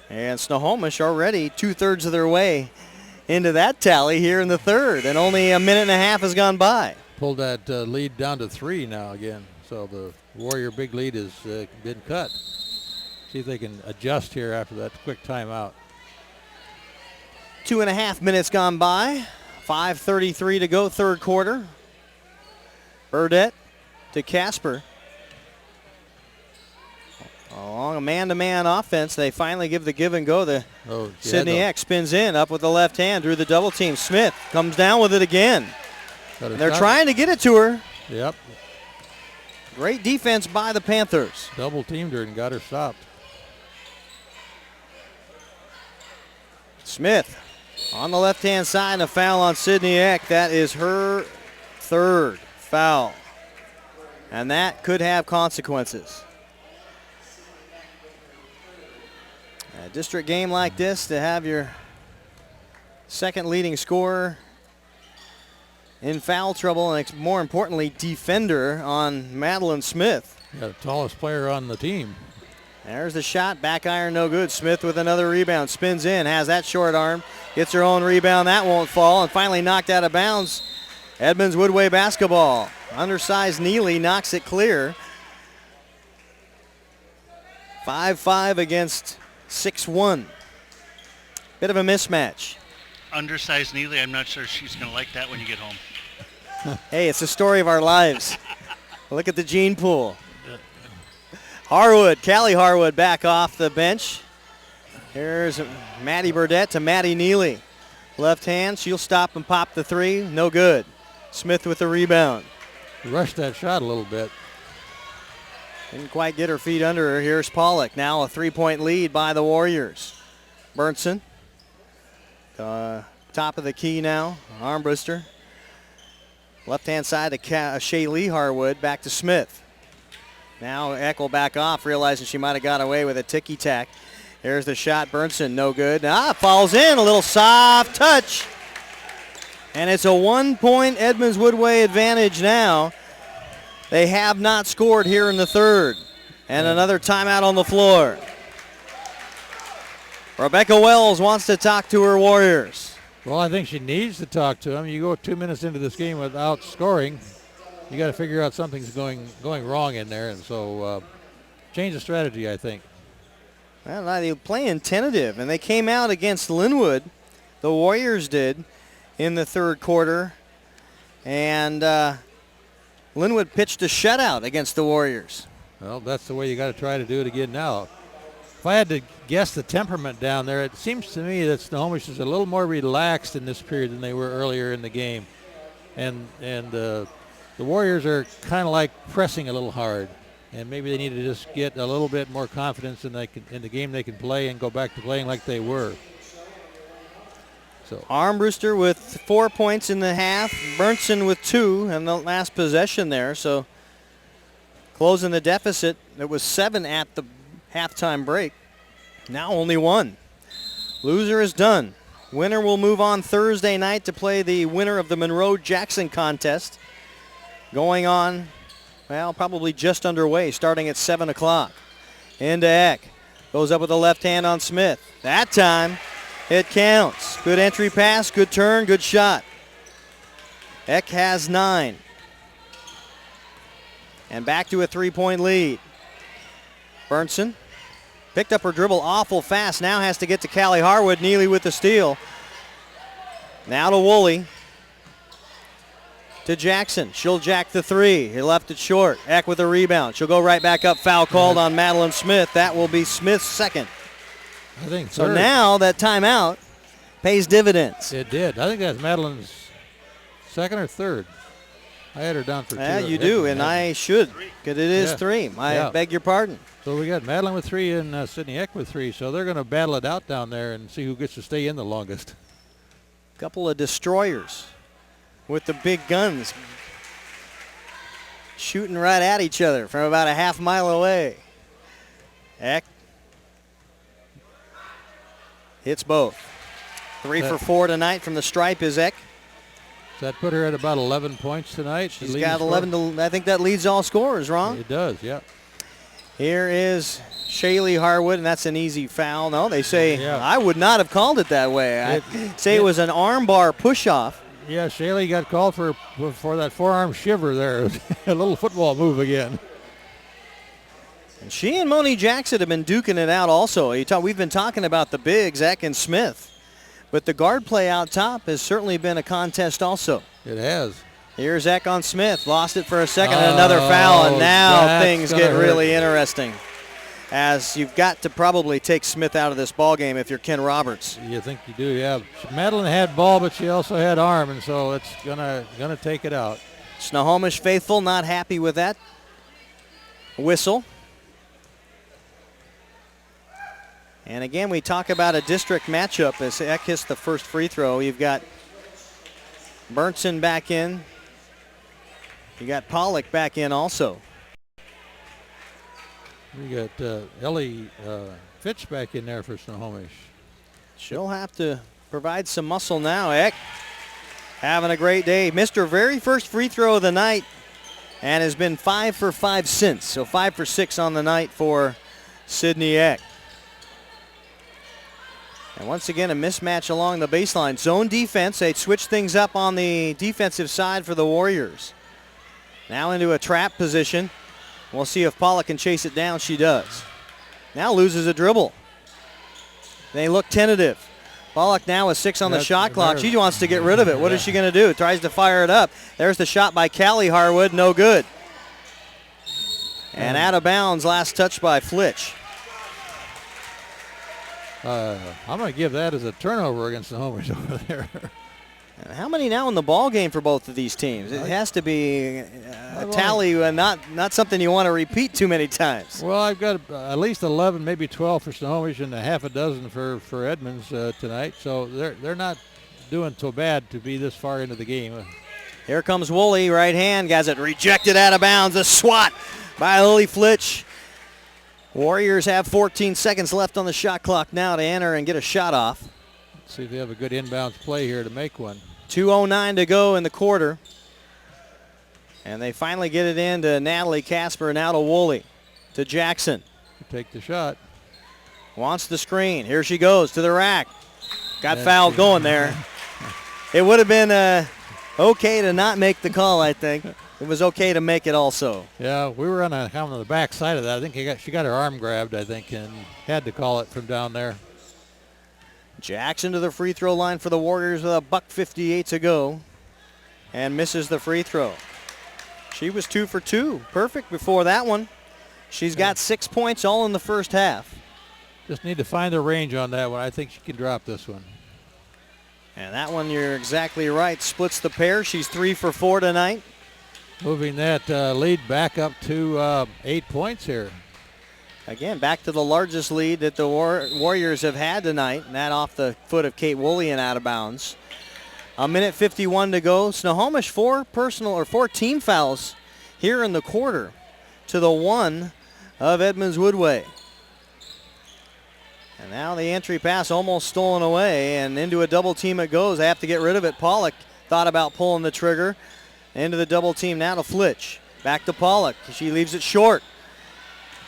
S3: And Snohomish already 2/3 of their way into that tally here in the third, and only a minute and a half has gone by.
S4: Pulled that lead down to 3 now again, so the Warrior big lead has been cut. See if they can adjust here after that quick timeout.
S3: 2.5 minutes gone by. 5:33 to go, third quarter. Burdett to Casper. Along a man-to-man offense, they finally give the give and go. Sydney Eck spins in, up with the left hand, drew the double team. Smith comes down with it again. They're trying to get it to her.
S4: Yep.
S3: Great defense by the Panthers.
S4: Double teamed her and got her stopped.
S3: Smith on the left-hand side, and a foul on Sydney Eck. That is her third foul. And that could have consequences. A district game like this, to have your second leading scorer in foul trouble, and more importantly, defender on Madeline Smith.
S4: Yeah, the tallest player on the team.
S3: There's the shot, back iron, no good. Smith with another rebound, spins in, has that short arm, gets her own rebound, that won't fall, and finally knocked out of bounds. Edmonds Woodway basketball. Undersized Neely knocks it clear. 5-5 against 6-1. Bit of a mismatch.
S5: Undersized Neely, I'm not sure she's going to like that when you get home.
S3: Hey, it's the story of our lives. Look at the gene pool. Harwood, Callie Harwood back off the bench. Here's Maddie Burdett to Maddie Neely. Left hand, she'll stop and pop the three. No good. Smith with the rebound.
S4: Rushed that shot a little bit.
S3: Didn't quite get her feet under her. Here's Pollock. Now a 3-point lead by the Warriors. Burnson. Top of the key now. Armbruster. Left-hand side to Shaylee Harwood. Back to Smith. Now Eck will back off, realizing she might have got away with a ticky-tack. Here's the shot. Burnson, no good. Falls in. A little soft touch. And it's a 1-point Edmonds Woodway advantage now. They have not scored here in the third. And another timeout on the floor. Rebecca Wells wants to talk to her Warriors.
S4: Well, I think she needs to talk to them. You go 2 minutes into this game without scoring, you got to figure out something's going wrong in there, and so change the strategy, I think.
S3: Well, they were playing tentative, and they came out against Linwood. The Warriors did in the third quarter, and Linwood pitched a shutout against the Warriors.
S4: Well, that's the way you got to try to do it again now. If I had to guess the temperament down there, it seems to me that Snohomish is a little more relaxed in this period than they were earlier in the game. And the Warriors are kind of like pressing a little hard. And maybe they need to just get a little bit more confidence in the game they can play and go back to playing like they were. So
S3: Armbruster with 4 points in the half. Burnson with 2 in the last possession there. So closing the deficit. It was 7 at the halftime break. Now only 1. Loser is done. Winner will move on Thursday night to play the winner of the Monroe-Jackson contest. Going on, well, probably just underway, starting at 7 o'clock. Into Eck. Goes up with the left hand on Smith. That time, it counts. Good entry pass, good turn, good shot. Eck has 9. And back to a 3-point lead. Burnson picked up her dribble awful fast. Now has to get to Callie Harwood. Neely with the steal. Now to Woolley. To Jackson. She'll jack the 3. He left it short. Eck with a rebound. She'll go right back up. Foul called on Madeline Smith. That will be Smith's second.
S4: I think
S3: so.
S4: third.
S3: Now that timeout pays dividends.
S4: It did. I think that's Madeline's second or third. I had her down for 2.
S3: Yeah, you do, and I should, because it is 3. I beg your pardon.
S4: So we got Madeline with 3 and Sydney Eck with 3. So they're going to battle it out down there and see who gets to stay in the longest.
S3: Couple of destroyers with the big guns shooting right at each other from about a half mile away. Eck hits both. 3 for 4 tonight from the stripe is Eck.
S4: That put her at about 11 points tonight.
S3: She's got 11. I think that leads all scorers, Ron.
S4: It does, yeah.
S3: Here is Shaylee Harwood, and that's an easy foul. No, they say I would not have called it that way. It was an armbar push-off.
S4: Yeah, Shaylee got called for that forearm shiver there. A little football move again.
S3: And she and Moni Jackson have been duking it out also. We've been talking about the bigs, Eck and Smith. But the guard play out top has certainly been a contest also.
S4: It has.
S3: Here's Eck on Smith. Lost it for a second and another foul, and now things get really interesting. As you've got to probably take Smith out of this ball game if you're Ken Roberts.
S4: You think you do, yeah. Madeline had ball, but she also had arm, and so it's gonna take it out.
S3: Snohomish faithful not happy with that whistle. And again, we talk about a district matchup as Eck hits the first free throw. You've got Burnson back in. You got Pollock back in also.
S4: We got Ellie Fitch back in there for Snohomish.
S3: She'll have to provide some muscle now. Eck having a great day. Missed her very first free throw of the night and has been 5 for 5 since. So 5 for 6 on the night for Sydney Eck. And once again, a mismatch along the baseline. Zone defense. They switch things up on the defensive side for the Warriors. Now into a trap position. We'll see if Pollock can chase it down. She does. Now loses a dribble. They look tentative. Pollock now with 6 on the shot clock. She wants to get rid of it. What is she going to do? Tries to fire it up. There's the shot by Callie Harwood. No good. And out of bounds. Last touch by Flitch.
S4: I'm going to give that as a turnover against Snohomish over there.
S3: How many now in the ball game for both of these teams? It has to be a tally, not something you want to repeat too many times.
S4: Well, I've got at least 11, maybe 12 for Snohomish and a half a dozen for Edmonds tonight. So they're not doing so bad to be this far into the game.
S3: Here comes Woolley, right hand, has it rejected out of bounds. A swat by Lily Flitch. Warriors have 14 seconds left on the shot clock now to enter and get a shot off.
S4: Let's see if they have a good inbounds play here to make one.
S3: 2:09 to go in the quarter. And they finally get it in to Natalie Casper, now to Woolley, to Jackson.
S4: Take the shot.
S3: Wants the screen. Here she goes to the rack. Got fouled going there. It would have been okay to not make the call, I think. It was okay to make it also.
S4: Yeah, we were on the back side of that. I think she got her arm grabbed, I think, and had to call it from down there.
S3: Jackson to the free throw line for the Warriors with $1:58 to go and misses the free throw. She was 2 for 2. Perfect before that one. She's got 6 points all in the first half.
S4: Just need to find the range on that one. I think she can drop this one.
S3: And that one, you're exactly right, splits the pair. She's 3 for 4 tonight.
S4: Moving that lead back up to 8 points here.
S3: Again, back to the largest lead that the Warriors have had tonight, and that off the foot of Kate Woolley and out of bounds. 1:51 to go. Snohomish 4 team fouls here in the quarter to the 1 of Edmonds Woodway. And now the entry pass almost stolen away, and into a double team it goes. They have to get rid of it. Pollock thought about pulling the trigger. Into the double team now to Flitch. Back to Pollock. She leaves it short.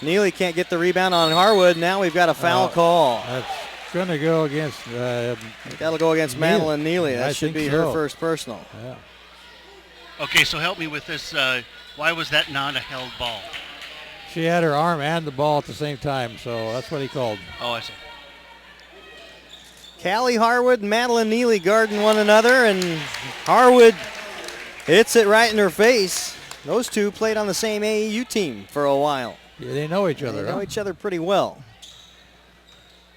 S3: Neely can't get the rebound on Harwood. Now we've got a foul call.
S4: That's going to go against...
S3: that'll go against Madeline Neely. That should be her first personal.
S4: Yeah.
S5: Okay, so help me with this. Why was that not a held ball?
S4: She had her arm and the ball at the same time, so that's what he called.
S5: Oh, I see.
S3: Callie Harwood and Madeline Neely guarding one another, and Harwood hits it right in her face. Those two played on the same AAU team for a while.
S4: Yeah, they know each other.
S3: They know each other pretty well.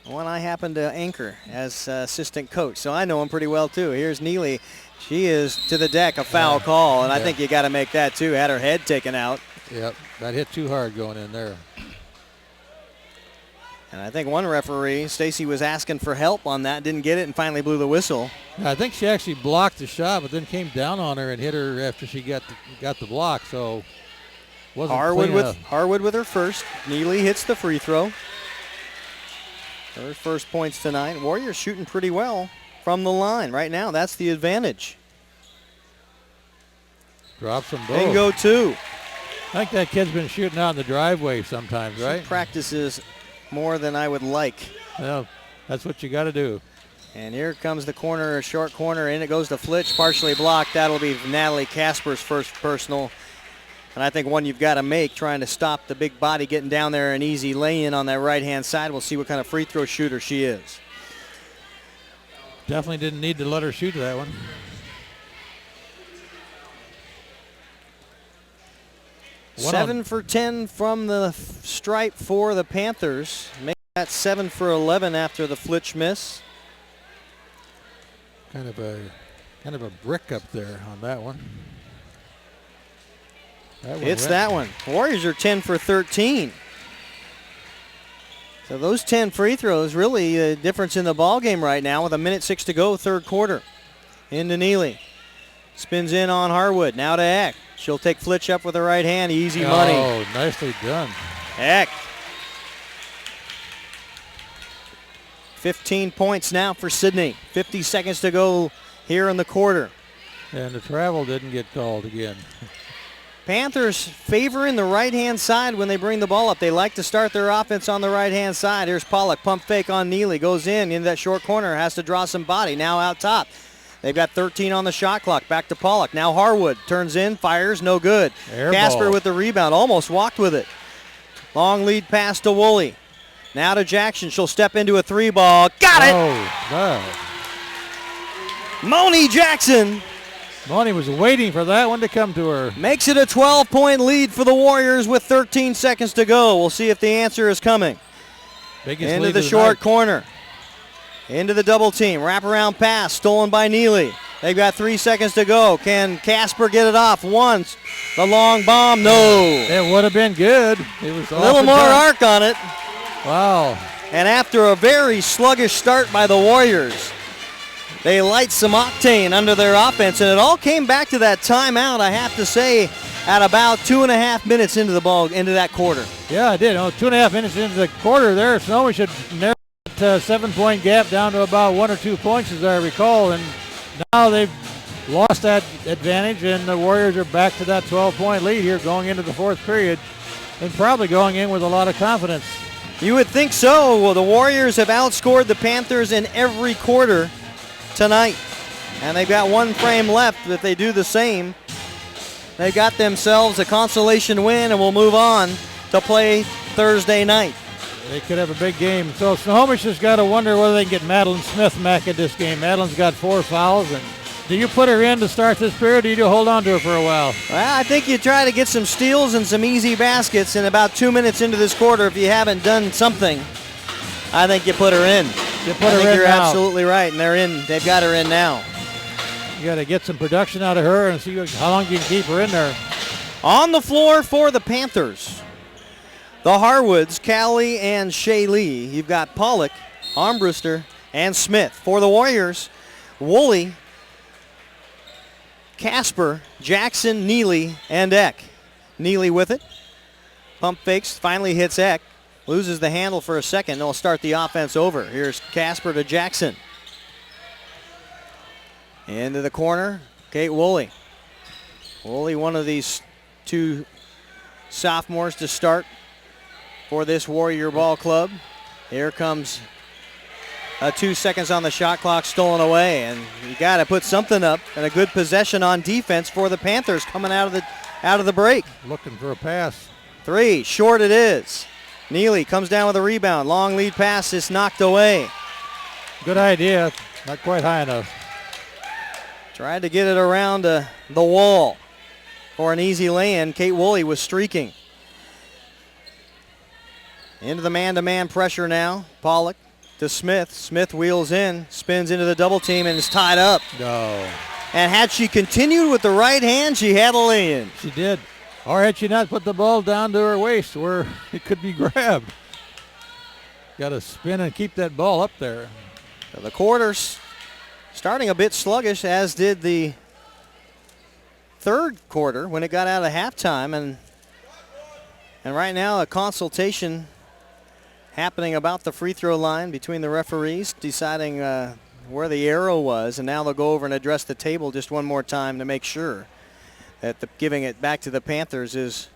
S3: One I happen to anchor as assistant coach, so I know him pretty well too. Here's Neely. She is to the deck, a foul call, and I think you got to make that too. Had her head taken out.
S4: Yep, that hit too hard going in there.
S3: And I think one referee, Stacy, was asking for help on that, didn't get it, and finally blew the whistle.
S4: I think she actually blocked the shot, but then came down on her and hit her after she got the block. So wasn't
S3: Harwood with her first. Neely hits the free throw. Her first points tonight. Warriors shooting pretty well from the line right now. That's the advantage.
S4: Drops them both.
S3: Bingo two.
S4: I think that kid's been shooting out in the driveway sometimes, right?
S3: She practices more than I would like.
S4: Well, that's what you got to do.
S3: And here comes the corner, short corner, and it goes to Flitch, partially blocked. That'll be Natalie Casper's first personal. And I think one you've got to make, trying to stop the big body getting down there, an easy lay-in on that right-hand side. We'll see what kind of free throw shooter she is.
S4: Definitely didn't need to let her shoot that one.
S3: Seven for 10 from the stripe for the Panthers. Make that 7 for 11 after the Flitch miss.
S4: Kind of a brick up there on that one.
S3: That one. Warriors are 10 for 13. So those 10 free throws really the difference in the ball game right now with 1:06 to go, third quarter. Into Neely. Spins in on Harwood. Now to Eck. She'll take Flitch up with her right hand. Easy money.
S4: Oh, nicely done.
S3: Eck. 15 points now for Sydney. 50 seconds to go here in the quarter.
S4: And the travel didn't get called again.
S3: Panthers favoring the right-hand side when they bring the ball up. They like to start their offense on the right-hand side. Here's Pollock. Pump fake on Neely. Goes in that short corner. Has to draw some body. Now out top. They've got 13 on the shot clock. Back to Pollock. Now Harwood turns in, fires, no good. Casper with the rebound, almost walked with it. Long lead pass to Woolley. Now to Jackson. She'll step into a three ball. Got it!
S4: Oh, no.
S3: Moni Jackson.
S4: Moni was waiting for that one to come to her.
S3: Makes it a 12-point lead for the Warriors with 13 seconds to go. We'll see if the answer is coming.
S4: Biggest
S3: into
S4: lead
S3: the short corner. Into the double team. Wraparound pass stolen by Neely. They've got 3 seconds to go. Can Casper get it off once? The long bomb, no.
S4: It would have been good. It was
S3: A little more arc on it.
S4: Wow.
S3: And after a very sluggish start by the Warriors, they light some octane under their offense, and it all came back to that timeout, I have to say, at about 2.5 minutes into that quarter.
S4: Yeah, I did. 2.5 minutes into the quarter there, Snohomish had narrowed that 7-point gap down to about 1 or 2 points, as I recall, and now they've lost that advantage, and the Warriors are back to that 12-point lead here going into the fourth period, and probably going in with a lot of confidence.
S3: You would think so. Well, the Warriors have outscored the Panthers in every quarter tonight, and they've got one frame left. If they do the same, they've got themselves a consolation win and will move on to play Thursday night.
S4: They could have a big game. So Snohomish has got to wonder whether they can get Madeline Smith back at this game. Madeline's got 4 fouls. And do you put her in to start this period, or do you hold on to her for a while?
S3: Well, I think you try to get some steals and some easy baskets, and about 2 minutes into this quarter, if you haven't done something, I think you put her in.
S4: You put her in
S3: You're
S4: now.
S3: absolutely right, and they're in. They've got her in now.
S4: You got to get some production out of her and see how long you can keep her in there.
S3: On the floor for the Panthers, the Harwoods, Callie and Shea Lee. You've got Pollock, Armbruster, and Smith. For the Warriors, Woolley, Casper, Jackson, Neely, and Eck. Neely with it. Pump fakes, finally hits Eck. Loses the handle for a second. They'll start the offense over. Here's Casper to Jackson. Into the corner, Kate Woolley. Woolley, one of these 2 sophomores to start for this Warrior ball club. Here comes 2 seconds on the shot clock stolen away, and you got to put something up, and a good possession on defense for the Panthers coming out of the break.
S4: Looking for a pass.
S3: 3, short it is. Neely comes down with a rebound. Long lead pass is knocked away.
S4: Good idea. Not quite high enough.
S3: Tried to get it around the wall for an easy lay-in. Kate Woolley was streaking. Into the man-to-man pressure now. Pollock to Smith. Smith wheels in, spins into the double team, and is tied up.
S4: No.
S3: And had she continued with the right hand, she had a lay-in.
S4: She did. Or had she not put the ball down to her waist where it could be grabbed. Got to spin and keep that ball up there.
S3: So the quarter's starting a bit sluggish, as did the third quarter when it got out of halftime. And right now a consultation happening about the free throw line between the referees, deciding where the arrow was. And now they'll go over and address the table just one more time to make sure that giving it back to the Panthers is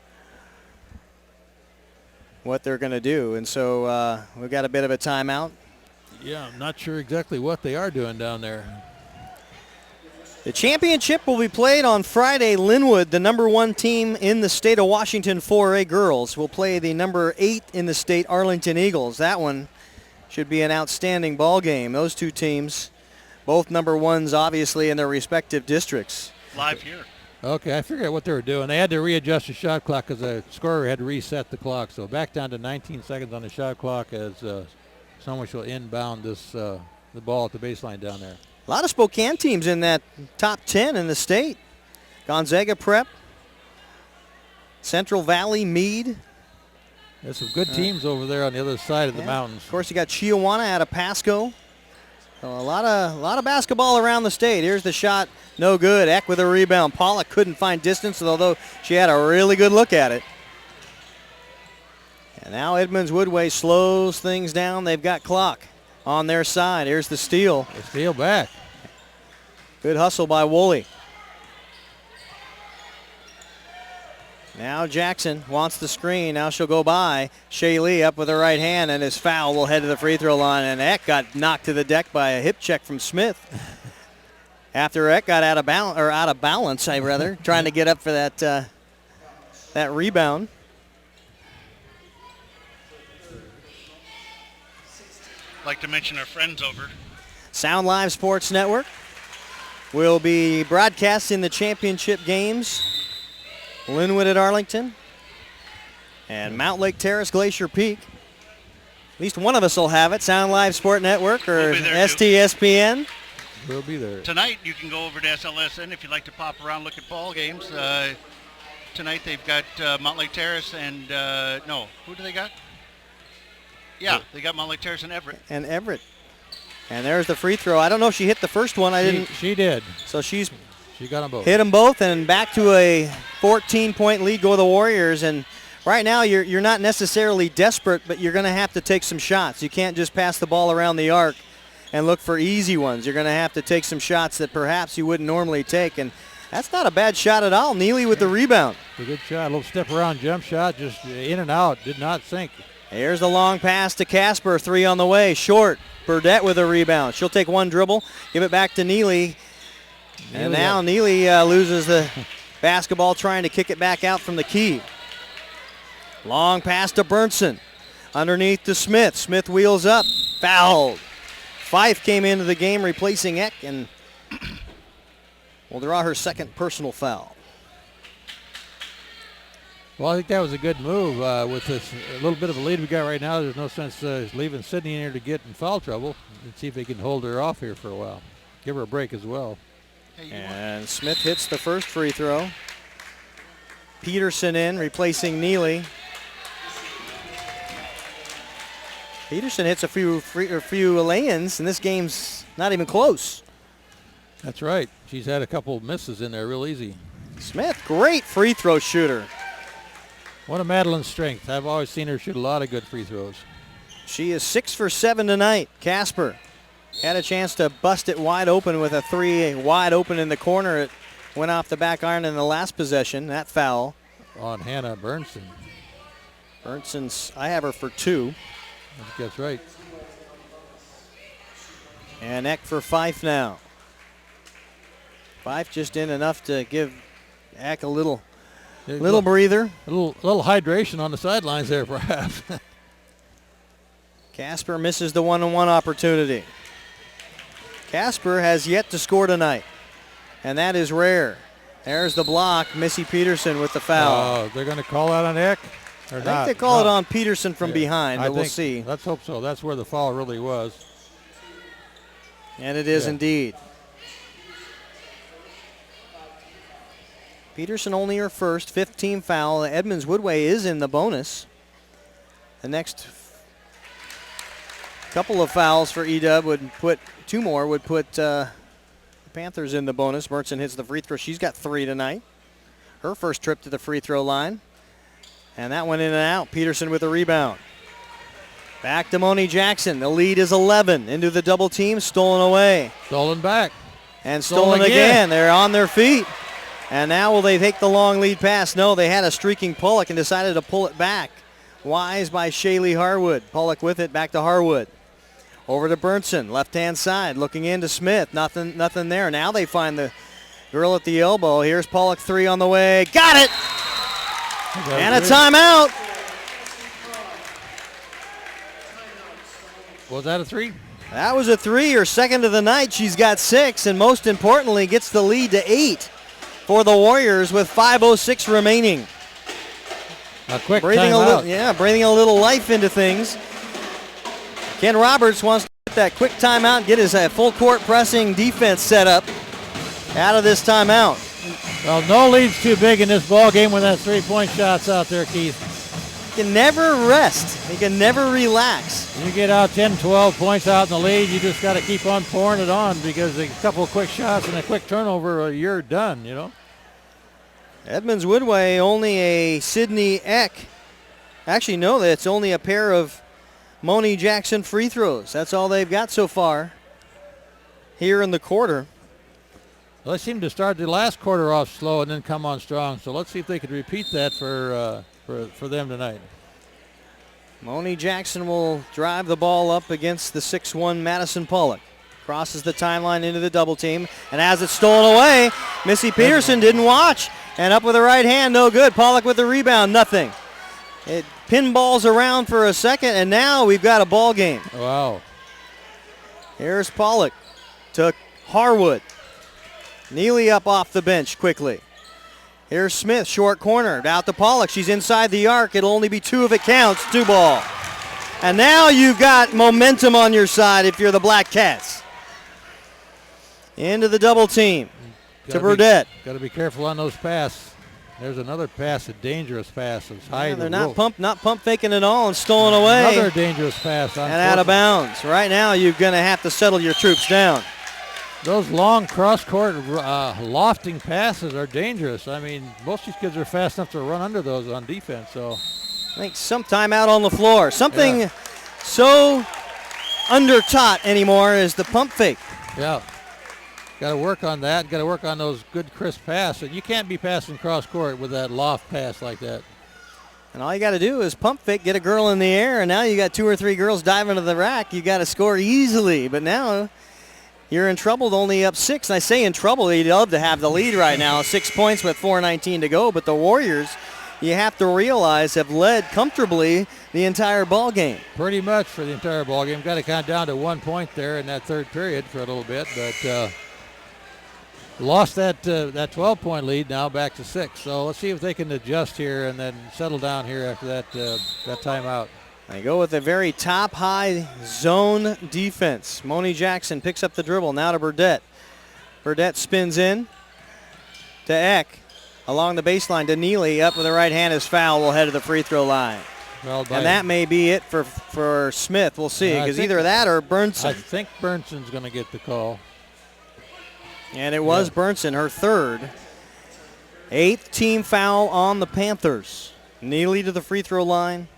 S3: what they're going to do. And so we've got a bit of a timeout.
S4: Yeah, I'm not sure exactly what they are doing down there.
S3: The championship will be played on Friday. Linwood, the number 1 team in the state of Washington 4A girls, will play the number 8 in the state Arlington Eagles. That one should be an outstanding ball game. Those 2 teams, both number 1s obviously in their respective districts.
S5: Live here.
S4: Okay, I figured out what they were doing. They had to readjust the shot clock because the scorer had to reset the clock. So back down to 19 seconds on the shot clock as Snohomish will inbound the ball at the baseline down there.
S3: A lot of Spokane teams in that top 10 in the state. Gonzaga Prep, Central Valley, Meade.
S4: There's some good teams over there on the other side of the mountains.
S3: Of course, you got Chiawana out of Pasco. So a lot of basketball around the state. Here's the shot, no good. Eck with a rebound. Pollock couldn't find distance, although she had a really good look at it. And now Edmonds Woodway slows things down. They've got clock on their side. Here's the steal.
S4: They steal back.
S3: Good hustle by Woolley. Now Jackson wants the screen. Now she'll go by. Shea Lee up with her right hand, and his foul will head to the free throw line. And Eck got knocked to the deck by a hip check from Smith. After Eck got out of balance, trying to get up for that rebound.
S5: I'd like to mention our friends over.
S3: Sound Live Sports Network will be broadcasting the championship games. Linwood at Arlington and Mount Lake Terrace, Glacier Peak. At least one of us will have it. Sound Live Sport Network or
S5: We'll be there, too.
S3: STSPN.
S4: We'll be there.
S5: Tonight, you can go over to SLSN if you'd like to pop around, look at ball games. Tonight, they've got Montlake Terrace and, no, who do they got? Yeah, they got Montlake Terrace and Everett.
S3: And there's the free throw. I don't know if she hit the first one.
S4: She did.
S3: So she
S4: got them both.
S3: hit them both, and back to a 14-point lead go the Warriors. And right now, you're not necessarily desperate, but you're going to have to take some shots. You can't just pass the ball around the arc and look for easy ones. You're going to have to take some shots that perhaps you wouldn't normally take, and that's not a bad shot at all. Neely with the rebound.
S4: A good shot, a little step around jump shot, just in and out, did not sink.
S3: Here's the long pass to Casper, 3 on the way, short. Burdette with a rebound. She'll take one dribble, give it back to Neely. And now Neely loses the basketball trying to kick it back out from the key. Long pass to Burnson. Underneath to Smith. Smith wheels up, fouled. Fife came into the game replacing Eck and will draw her second personal foul.
S4: Well, I think that was a good move. With this little bit of a lead we got right now, there's no sense leaving Sydney in here to get in foul trouble. Let's see if they can hold her off here for a while. Give her a break as well.
S3: And Smith hits the first free throw. Peterson in, replacing Neely. Peterson hits a few lay-ins, and this game's not even close.
S4: That's right. She's had a couple of misses in there real easy.
S3: Smith, great free throw shooter.
S4: One of Madeline's strengths. I've always seen her shoot a lot of good free throws.
S3: She is 6 for 7 tonight. Casper had a chance to bust it wide open with a 3 wide open in the corner. It went off the back iron in the last possession. That foul.
S4: On Hannah Burnson.
S3: Burnson's, I have her for 2.
S4: I think that's right.
S3: And Eck for Fife now. Fife just in enough to give Eck a little breather.
S4: A little hydration on the sidelines there, perhaps.
S3: Casper misses the one-on-one opportunity. Casper has yet to score tonight, and that is rare. There's the block. Missy Peterson with the foul.
S4: Oh, they're going to call that on Eck? Or
S3: I think they call it on Peterson from behind, but we'll see.
S4: Let's hope so. That's where the foul really was.
S3: And it is indeed. Peterson only her first, 15 foul. Edmonds Woodway is in the bonus. The next couple of fouls for EW would put, 2 more would put the Panthers in the bonus. Burnson hits the free throw. She's got 3 tonight. Her first trip to the free throw line. And that went in and out. Peterson with a rebound. Back to Moni Jackson. The lead is 11. Into the double team. Stolen away.
S4: Stolen back.
S3: And stolen again. They're on their feet. And now will they take the long lead pass? No, they had a streaking Pollock and decided to pull it back. Wise by Shaylee Harwood. Pollock with it. Back to Harwood. Over to Burnson. Left-hand side. Looking into Smith. Nothing there. Now they find the girl at the elbow. Here's Pollock, 3 on the way. Got it! And a timeout.
S4: Was that a 3?
S3: That was a 3, her second of the night. She's got 6, and most importantly, gets the lead to 8 for the Warriors with 5:06 remaining.
S4: A quick
S3: breathing
S4: timeout.
S3: Breathing a little life into things. Ken Roberts wants to get that quick timeout, get his full court pressing defense set up out of this timeout.
S4: Well, no lead's too big in this ball game when that 3-point shot's out there, Keith.
S3: You can never rest. You can never relax.
S4: You get out 10, 12 points out in the lead, you just got to keep on pouring it on because a couple of quick shots and a quick turnover, you're done, you know.
S3: Edmonds Woodway, only a Sydney Eck. Actually, no, it's only a pair of Moni Jackson free throws. That's all they've got so far here in the quarter.
S4: Well, they seemed to start the last quarter off slow and then come on strong. So let's see if they could repeat that for them tonight.
S3: Moni Jackson will drive the ball up against the 6'1 Madison Pollock. Crosses the timeline into the double team and has it stolen away. Missy Peterson didn't watch and up with the right hand, no good. Pollock with the rebound, nothing. It pinballs around for a second and now we've got a ball game.
S4: Wow.
S3: Here's Pollock to Harwood. Neely up off the bench quickly. Here's Smith, short corner, out to Pollock. She's inside the arc. It'll only be 2 if it counts. 2 ball. And now you've got momentum on your side if you're the Black Cats. Into the double team to Burdette.
S4: Got to be careful on those passes. There's another pass, a dangerous pass. It's high.
S3: They're not pump faking at all and stolen away.
S4: Another dangerous pass.
S3: And out of bounds. Right now you're going to have to settle your troops down.
S4: Those long cross-court lofting passes are dangerous. I mean, most of these kids are fast enough to run under those on defense. So
S3: I think some time out on the floor. Something so under-taught anymore is the pump fake.
S4: Yeah. Got to work on that. Got to work on those good crisp passes. You can't be passing cross-court with that loft pass like that.
S3: And all you got to do is pump fake, get a girl in the air, and now you got 2 or 3 girls diving to the rack. You got to score easily. But now you're in trouble, only up 6. And I say in trouble, you'd love to have the lead right now. 6 points with 4:19 to go. But the Warriors, you have to realize, have led comfortably the entire ball game.
S4: Pretty much for the entire ball game. Got to count down to 1 point there in that third period for a little bit. But lost that 12-point lead, now back to 6. So let's see if they can adjust here and then settle down here after that timeout.
S3: They go with a very top-high zone defense. Moni Jackson picks up the dribble, now to Burdette. Burdette spins in to Eck. Along the baseline to Neely, up with the right hand is foul, will head to the free throw line. And that may be it for Smith. We'll see, because either that or Burnson.
S4: I think Burnson's going to get the call.
S3: And it was Burnson, her third. 8th team foul on the Panthers. Neely to the free throw line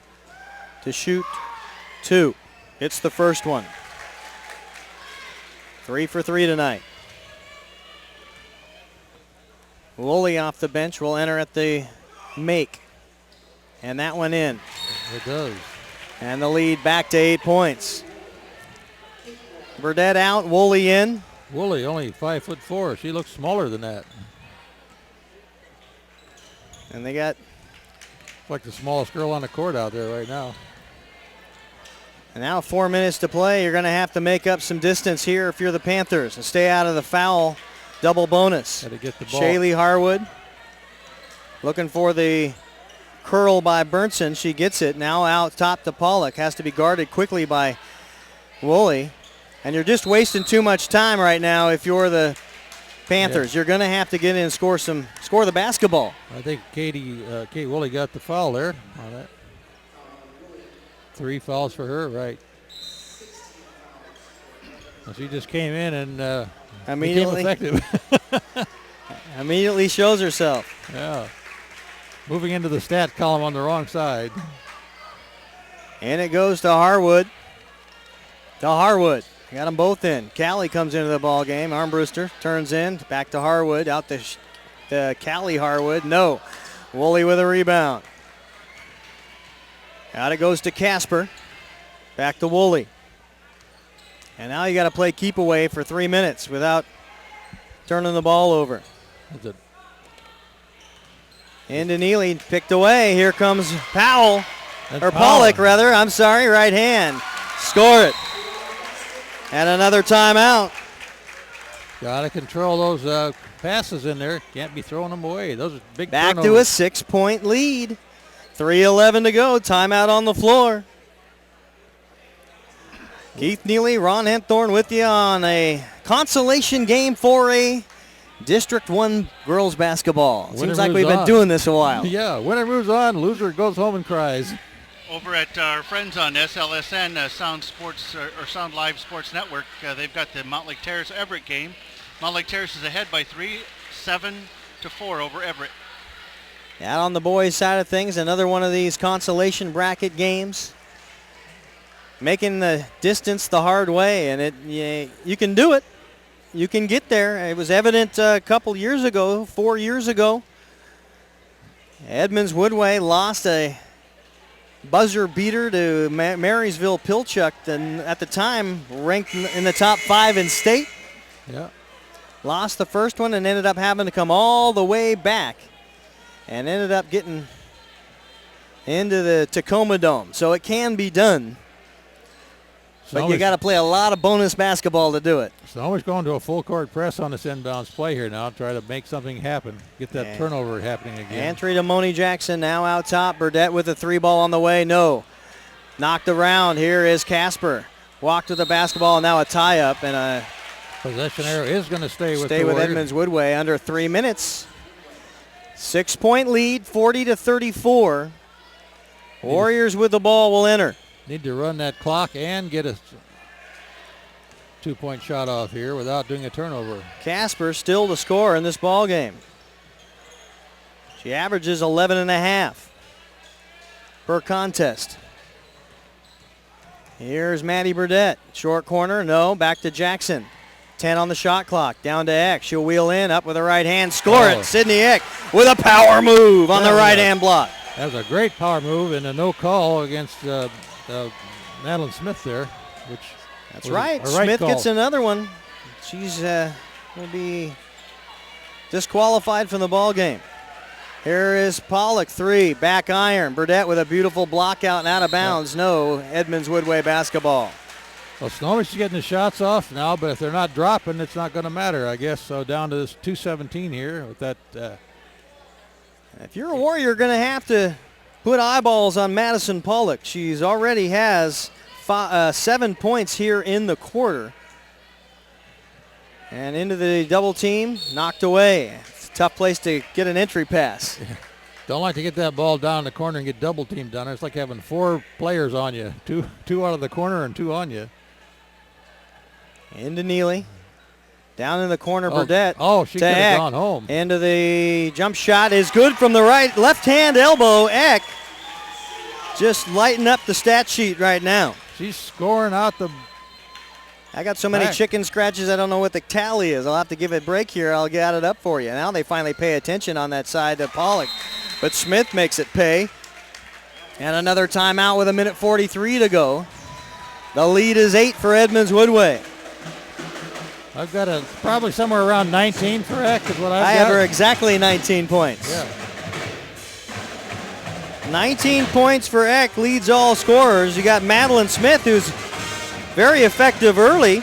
S3: to shoot 2. It's the first one. 3 for 3 tonight. Woolley off the bench will enter at the make. And that went in.
S4: It does.
S3: And the lead back to 8 points. Burdette out, Woolley in.
S4: Woolley only 5'4". She looks smaller than that.
S3: And they got
S4: like the smallest girl on the court out there right now.
S3: And now 4 minutes to play. You're going to have to make up some distance here if you're the Panthers and stay out of the foul double bonus.
S4: Got to get the ball.
S3: Shaylee Harwood looking for the curl by Burnson. She gets it. Now out top to Pollock. Has to be guarded quickly by Woolley. And you're just wasting too much time right now if you're the Panthers. Yeah. You're going to have to get in and score the basketball.
S4: I think Kate Woolley got the foul there on that. 3 fouls for her, right. Well, she just came in and
S3: immediately
S4: became effective.
S3: Immediately shows herself.
S4: Yeah. Moving into the stat column on the wrong side.
S3: And it goes to Harwood. Got them both in. Callie comes into the ball game. Armbruster turns in. Back to Harwood. Out to Callie Harwood. No. Woolley with a rebound. Out it goes to Casper. Back to Woolley. And now you got to play keep away for 3 minutes without turning the ball over. Into Neely. Picked away. Here comes Powell. Or Pollock, rather. I'm sorry. Right hand. Score it. And another timeout.
S4: Got to control those passes in there. Can't be throwing them away. Those are big
S3: Back
S4: turnovers.
S3: to a 6-point lead. 3:11 to go. Timeout on the floor. Keith Neely, Ron Henthorn with you on a consolation game for a District 1 girls basketball. Seems like we've been doing this a while.
S4: Yeah, winner moves on, loser goes home and cries.
S5: Over at our friends on SLSN, Sound Sports or Sound Live Sports Network, they've got the Mountlake Terrace Everett game. Mountlake Terrace is ahead by 3, 7-4 over Everett.
S3: Out on the boys' side of things, another one of these consolation bracket games. Making the distance the hard way, and you can do it. You can get there. It was evident a couple years ago, 4 years ago. Edmonds Woodway lost a buzzer beater to Marysville Pilchuck, and at the time ranked in the top 5 in state.
S4: Yeah.
S3: Lost the first one and ended up having to come all the way back and ended up getting into the Tacoma Dome. So it can be done. But you got to play a lot of bonus basketball to do it.
S4: Snohomish going to a full court press on this inbounds play here now, try to make something happen, get that turnover happening again.
S3: Entry to Moni Jackson now out top. Burdette with a 3 ball on the way. No. Knocked around. Here is Casper. Walked to the basketball, and now a tie-up. And a
S4: possession arrow is going to stay with
S3: Edmonds Woodway under 3 minutes. 6-point lead, 40-34. Warriors with the ball will enter.
S4: Need to run that clock and get a 2-point shot off here without doing a turnover.
S3: Casper still the scorer in this ball game. She averages 11.5 per contest. Here's Maddie Burdett. Short corner, no, back to Jackson. 10 on the shot clock, down to Eck. She'll wheel in, up with the right hand, score it. Sydney Eck with a power move on the right hand block.
S4: That was a great power move and a no call against Madeline Smith there, which
S3: that's right. Smith gets another one. She's will be disqualified from the ball game. Here is Pollock, 3, back iron. Burdett with a beautiful block out and out of bounds. No, Edmonds Woodway basketball.
S4: Well, Snohomish is getting the shots off now, but if they're not dropping, it's not going to matter, I guess. So down to this 2:17 here with that.
S3: If you're a Warrior, you're going to have to put eyeballs on Madison Pollock. She's already has 7 points here in the quarter. And into the double team, knocked away. It's a tough place to get an entry pass.
S4: Don't like to get that ball down the corner and get double teamed down there. It's like having 4 players on you, two out of the corner and 2 on you.
S3: Into Neely. Down in the corner, Burdett.
S4: Oh, she could have gone home.
S3: Into the jump shot is good from the right, left-hand elbow. Eck just lighting up the stat sheet right now.
S4: She's scoring out the...
S3: I got so many chicken scratches, I don't know what the tally is. I'll have to give it a break here. I'll get it up for you. Now they finally pay attention on that side to Pollock. But Smith makes it pay. And another timeout with 1:43 to go. The lead is 8 for Edmonds Woodway.
S4: I've got probably somewhere around 19 for Eck is what I've got.
S3: I have her exactly 19 points.
S4: Yeah.
S3: 19 points for Eck, leads all scorers. You got Madeline Smith, who's very effective early.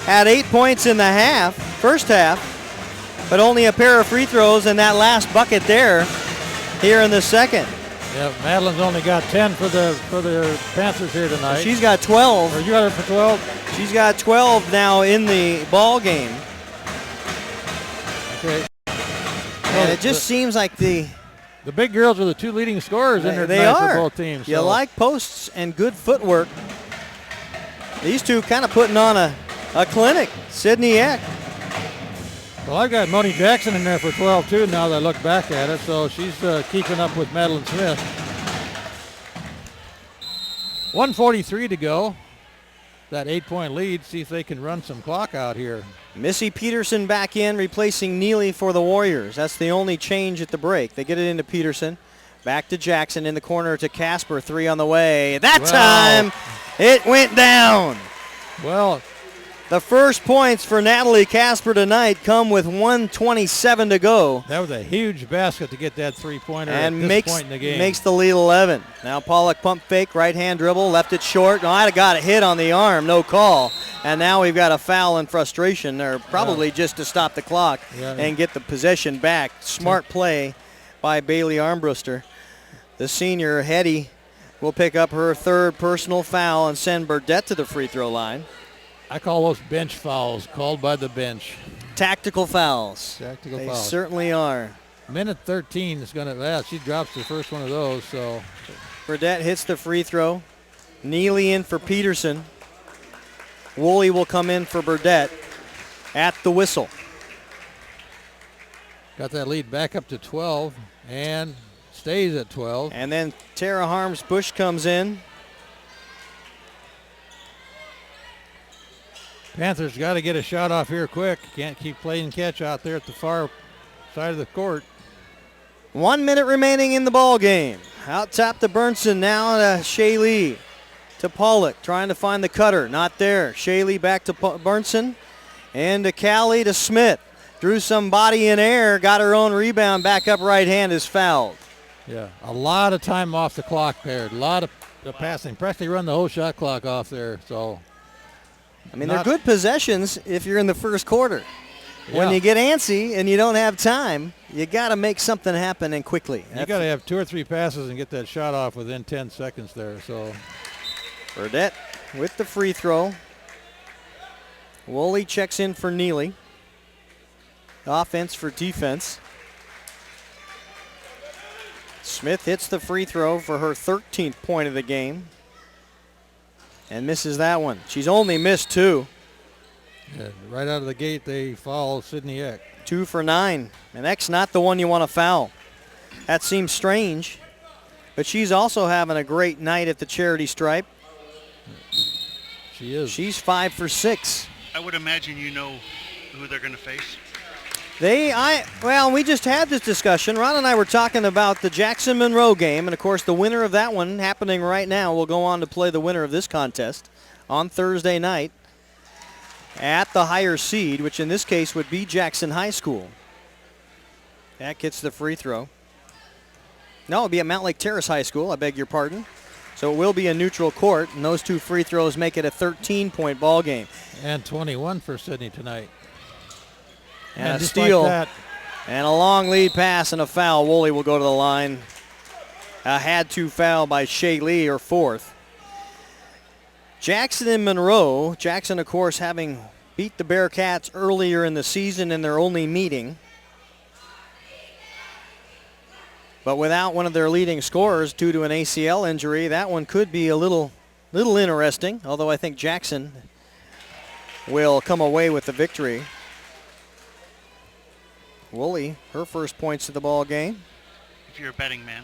S3: Had 8 points in the first half, but only a pair of free throws in that last bucket there here in the second.
S4: Yeah, Madeline's only got 10 for the Panthers here tonight.
S3: So she's got 12.
S4: Or you got her for 12?
S3: She's got 12 now in the ball game.
S4: Okay.
S3: And it just seems like the
S4: big girls are the 2 leading scorers in there
S3: they
S4: tonight
S3: are.
S4: for both teams.
S3: You like posts and good footwork. These two kind of putting on a clinic. Sydney Eck.
S4: Well, I've got Moni Jackson in there for 12 too now that I look back at it, so she's keeping up with Madeline Smith. 1:43 to go. That 8-point lead, see if they can run some clock out here.
S3: Missy Peterson back in, replacing Neely for the Warriors. That's the only change at the break. They get it into Peterson. Back to Jackson in the corner to Casper. 3 on the way. That time, it went down.
S4: Well,
S3: the first points for Natalie Casper tonight come with 1:27 to go.
S4: That was a huge basket to get that 3-pointer
S3: and
S4: at this point in the game.
S3: Makes the lead 11. Now Pollock pump fake, right-hand dribble, left it short. No, I'd have got a hit on the arm, no call. And now we've got a foul in frustration, or probably just to stop the clock and get the possession back. Smart play by Bailey Armbruster. The senior, Hetty, will pick up her 3rd personal foul and send Burdett to the free throw line.
S4: I call those bench fouls, called by the bench.
S3: Tactical fouls.
S4: Tactical
S3: they
S4: fouls.
S3: Certainly are.
S4: Minute 13 is going to, she drops the first one of those, so.
S3: Burdett hits the free throw. Neely in for Peterson. Woolley will come in for Burdett at the whistle.
S4: Got that lead back up to 12 and stays at 12.
S3: And then Tara Harms-Bush comes in.
S4: Panthers got to get a shot off here quick. Can't keep playing catch out there at the far side of the court.
S3: 1 minute remaining in the ball game. Out top to Burnson, now to Shaylee. To Pollock, trying to find the cutter. Not there. Shaylee back to Burnson. And to Callie to Smith. Drew some body in air, got her own rebound. Back up right hand is fouled.
S4: Yeah, a lot of time off the clock there. A lot of passing. Practically run the whole shot clock off there, so.
S3: I mean, they're good possessions if you're in the first quarter. Yeah. When you get antsy and you don't have time, you got to make something happen and quickly.
S4: You got to have 2 or 3 passes and get that shot off within 10 seconds there. So
S3: Burdette with the free throw. Woolley checks in for Neely. Offense for defense. Smith hits the free throw for her 13th point of the game and misses that one. She's only missed 2.
S4: yeah, right out of the gate, they foul Sydney Eck.
S3: 2 for 9. And Eck's not the one you want to foul. That seems strange. But she's also having a great night at the charity stripe.
S4: She is.
S3: She's 5 for 6.
S5: I would imagine you know who they're going to face.
S3: Well, we just had this discussion. Ron and I were talking about the Jackson Monroe game, and of course the winner of that one happening right now will go on to play the winner of this contest on Thursday night at the higher seed, which in this case would be Jackson High School. That gets the free throw. No, it'll be at Mount Lake Terrace High School, I beg your pardon. So it will be a neutral court, and those 2 free throws make it a 13-point ball game.
S4: And 21 for Sydney tonight.
S3: And a
S4: just
S3: steal,
S4: like that,
S3: and a long lead pass and a foul. Woolley will go to the line. A had-to foul by Shea Lee, her 4th. Jackson and Monroe. Jackson, of course, having beat the Bearcats earlier in the season in their only meeting. But without one of their leading scorers due to an ACL injury, that one could be a little interesting, although I think Jackson will come away with the victory. Woolley, her first points of the ball game.
S5: If you're a betting man.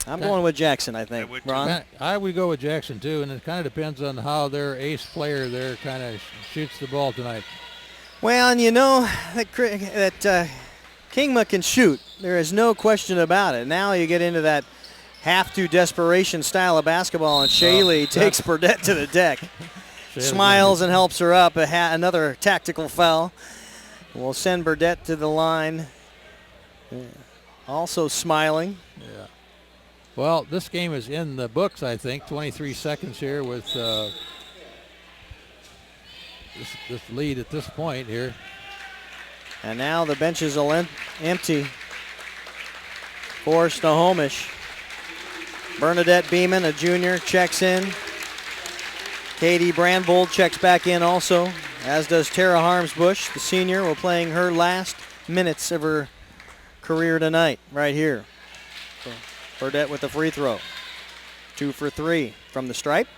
S3: I'm going with Jackson, I think.
S5: I would too.
S3: Ron?
S4: I would go with Jackson too, and it kind of depends on how their ace player there kind of shoots the ball tonight.
S3: Well, and you know that Kingma can shoot. There is no question about it. Now you get into that have-to desperation style of basketball, and Shea Lee takes Burdette to the deck. Smiles and helps her up. Another tactical foul. We'll send Burdette to the line. Also smiling.
S4: Yeah. Well, this game is in the books, I think. 23 seconds here with this lead at this point here.
S3: And now the benches are empty for Snohomish. Bernadette Beeman, a junior, checks in. Katie Brandvold checks back in also, as does Tara Harmsbush, the senior, will playing her last minutes of her career tonight, right here. So Burdette with the free throw. 2 for 3 from the stripe.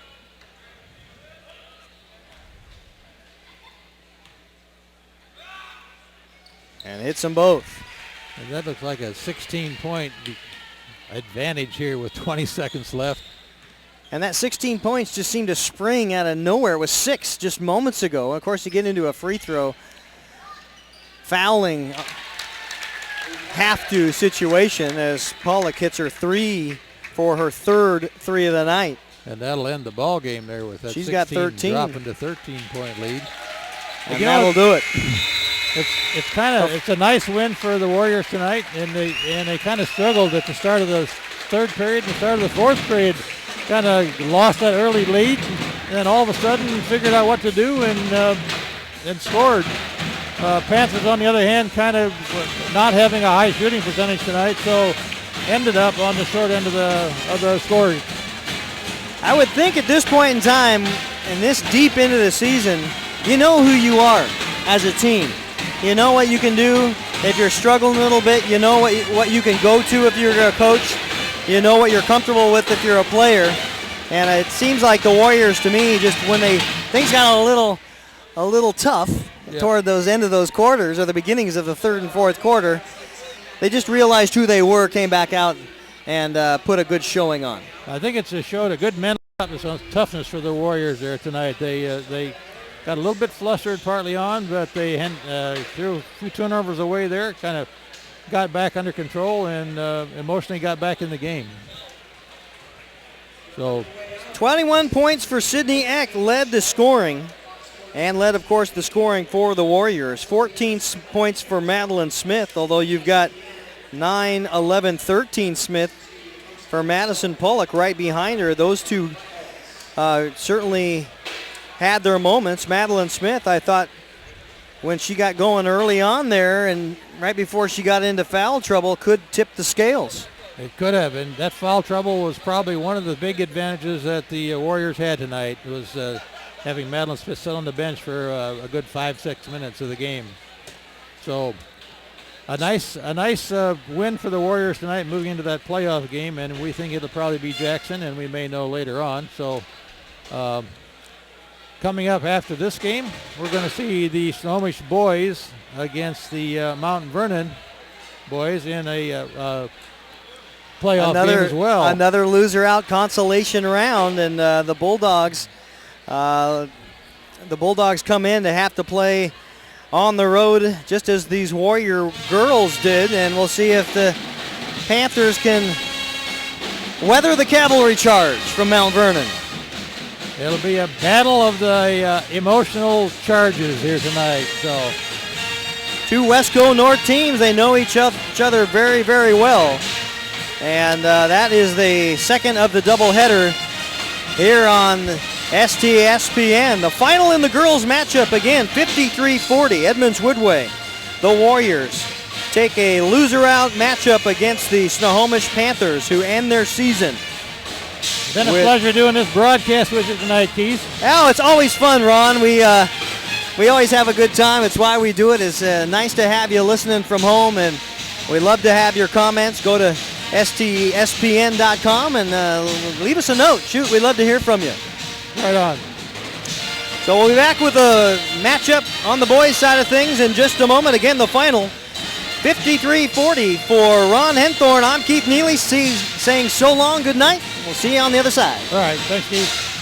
S3: And hits them both.
S4: And that looks like a 16-point advantage here with 20 seconds left.
S3: And that 16 points just seemed to spring out of nowhere. It was 6 just moments ago. And of course, you get into a free throw fouling have-to situation as Pollock hits her 3 for her 3rd 3 of the night.
S4: And that'll end the ball game there with that.
S3: She's
S4: 16
S3: got 13.
S4: dropping to 13-point lead.
S3: And that'll do it.
S4: It's a nice win for the Warriors tonight, and they kind of struggled at the start of the 3rd period and the start of the 4th period. Kind of lost that early lead, and then all of a sudden figured out what to do and scored. Panthers, on the other hand, kind of not having a high shooting percentage tonight, so ended up on the short end of the scoring.
S3: I would think at this point in time, and this deep into the season, you know who you are as a team. You know what you can do if you're struggling a little bit. You know what you can go to if you're a coach. You know what you're comfortable with if you're a player. And it seems like the Warriors, to me, just when things got a little tough toward those end of those quarters or the beginnings of the 3rd and 4th quarter, they just realized who they were, came back out, and put a good showing on.
S4: I think it's showed a good mental toughness for the Warriors there tonight. They got a little bit flustered partly on, but they threw a few turnovers away there, kind of got back under control and emotionally got back in the game. So
S3: 21 points for Sydney Eck led the scoring and led, of course, the scoring for the Warriors. 14 points for Madeline Smith, although you've got 9, 11, 13 Smith for Madison Pollock right behind her. Those two certainly had their moments. Madeline Smith, I thought, when she got going early on there and right before she got into foul trouble could tip the scales.
S4: It could have, and that foul trouble was probably one of the big advantages that the Warriors had tonight. It was having Madeline Smith sit on the bench for a good 5-6 minutes of the game. So a nice win for the Warriors tonight, moving into that playoff game, and we think it'll probably be Jackson, and we may know later on. So coming up after this game, we're going to see the Snohomish boys against the Mount Vernon boys in a playoff game as well.
S3: Another loser out consolation round, and the Bulldogs come in to have to play on the road just as these Warrior girls did, and we'll see if the Panthers can weather the cavalry charge from Mount Vernon.
S4: It'll be a battle of the emotional charges here tonight. So,
S3: two Wesco North teams, they know each other very, very well. And that is the second of the doubleheader here on STSPN. The final in the girls matchup again, 53-40, Edmonds Woodway. The Warriors take a loser-out matchup against the Snohomish Panthers, who end their season.
S4: It's been a pleasure doing this broadcast with you tonight, Keith.
S3: Oh, it's always fun, Ron. We always have a good time. It's why we do it. It's nice to have you listening from home, and we love to have your comments. Go to stspn.com and leave us a note. Shoot, we'd love to hear from you.
S4: Right on.
S3: So we'll be back with a matchup on the boys' side of things in just a moment. Again, the final, 53-40 for Ron Henthorn. I'm Keith Neely saying so long, good night. We'll see you on the other side.
S4: All right, thanks, Keith.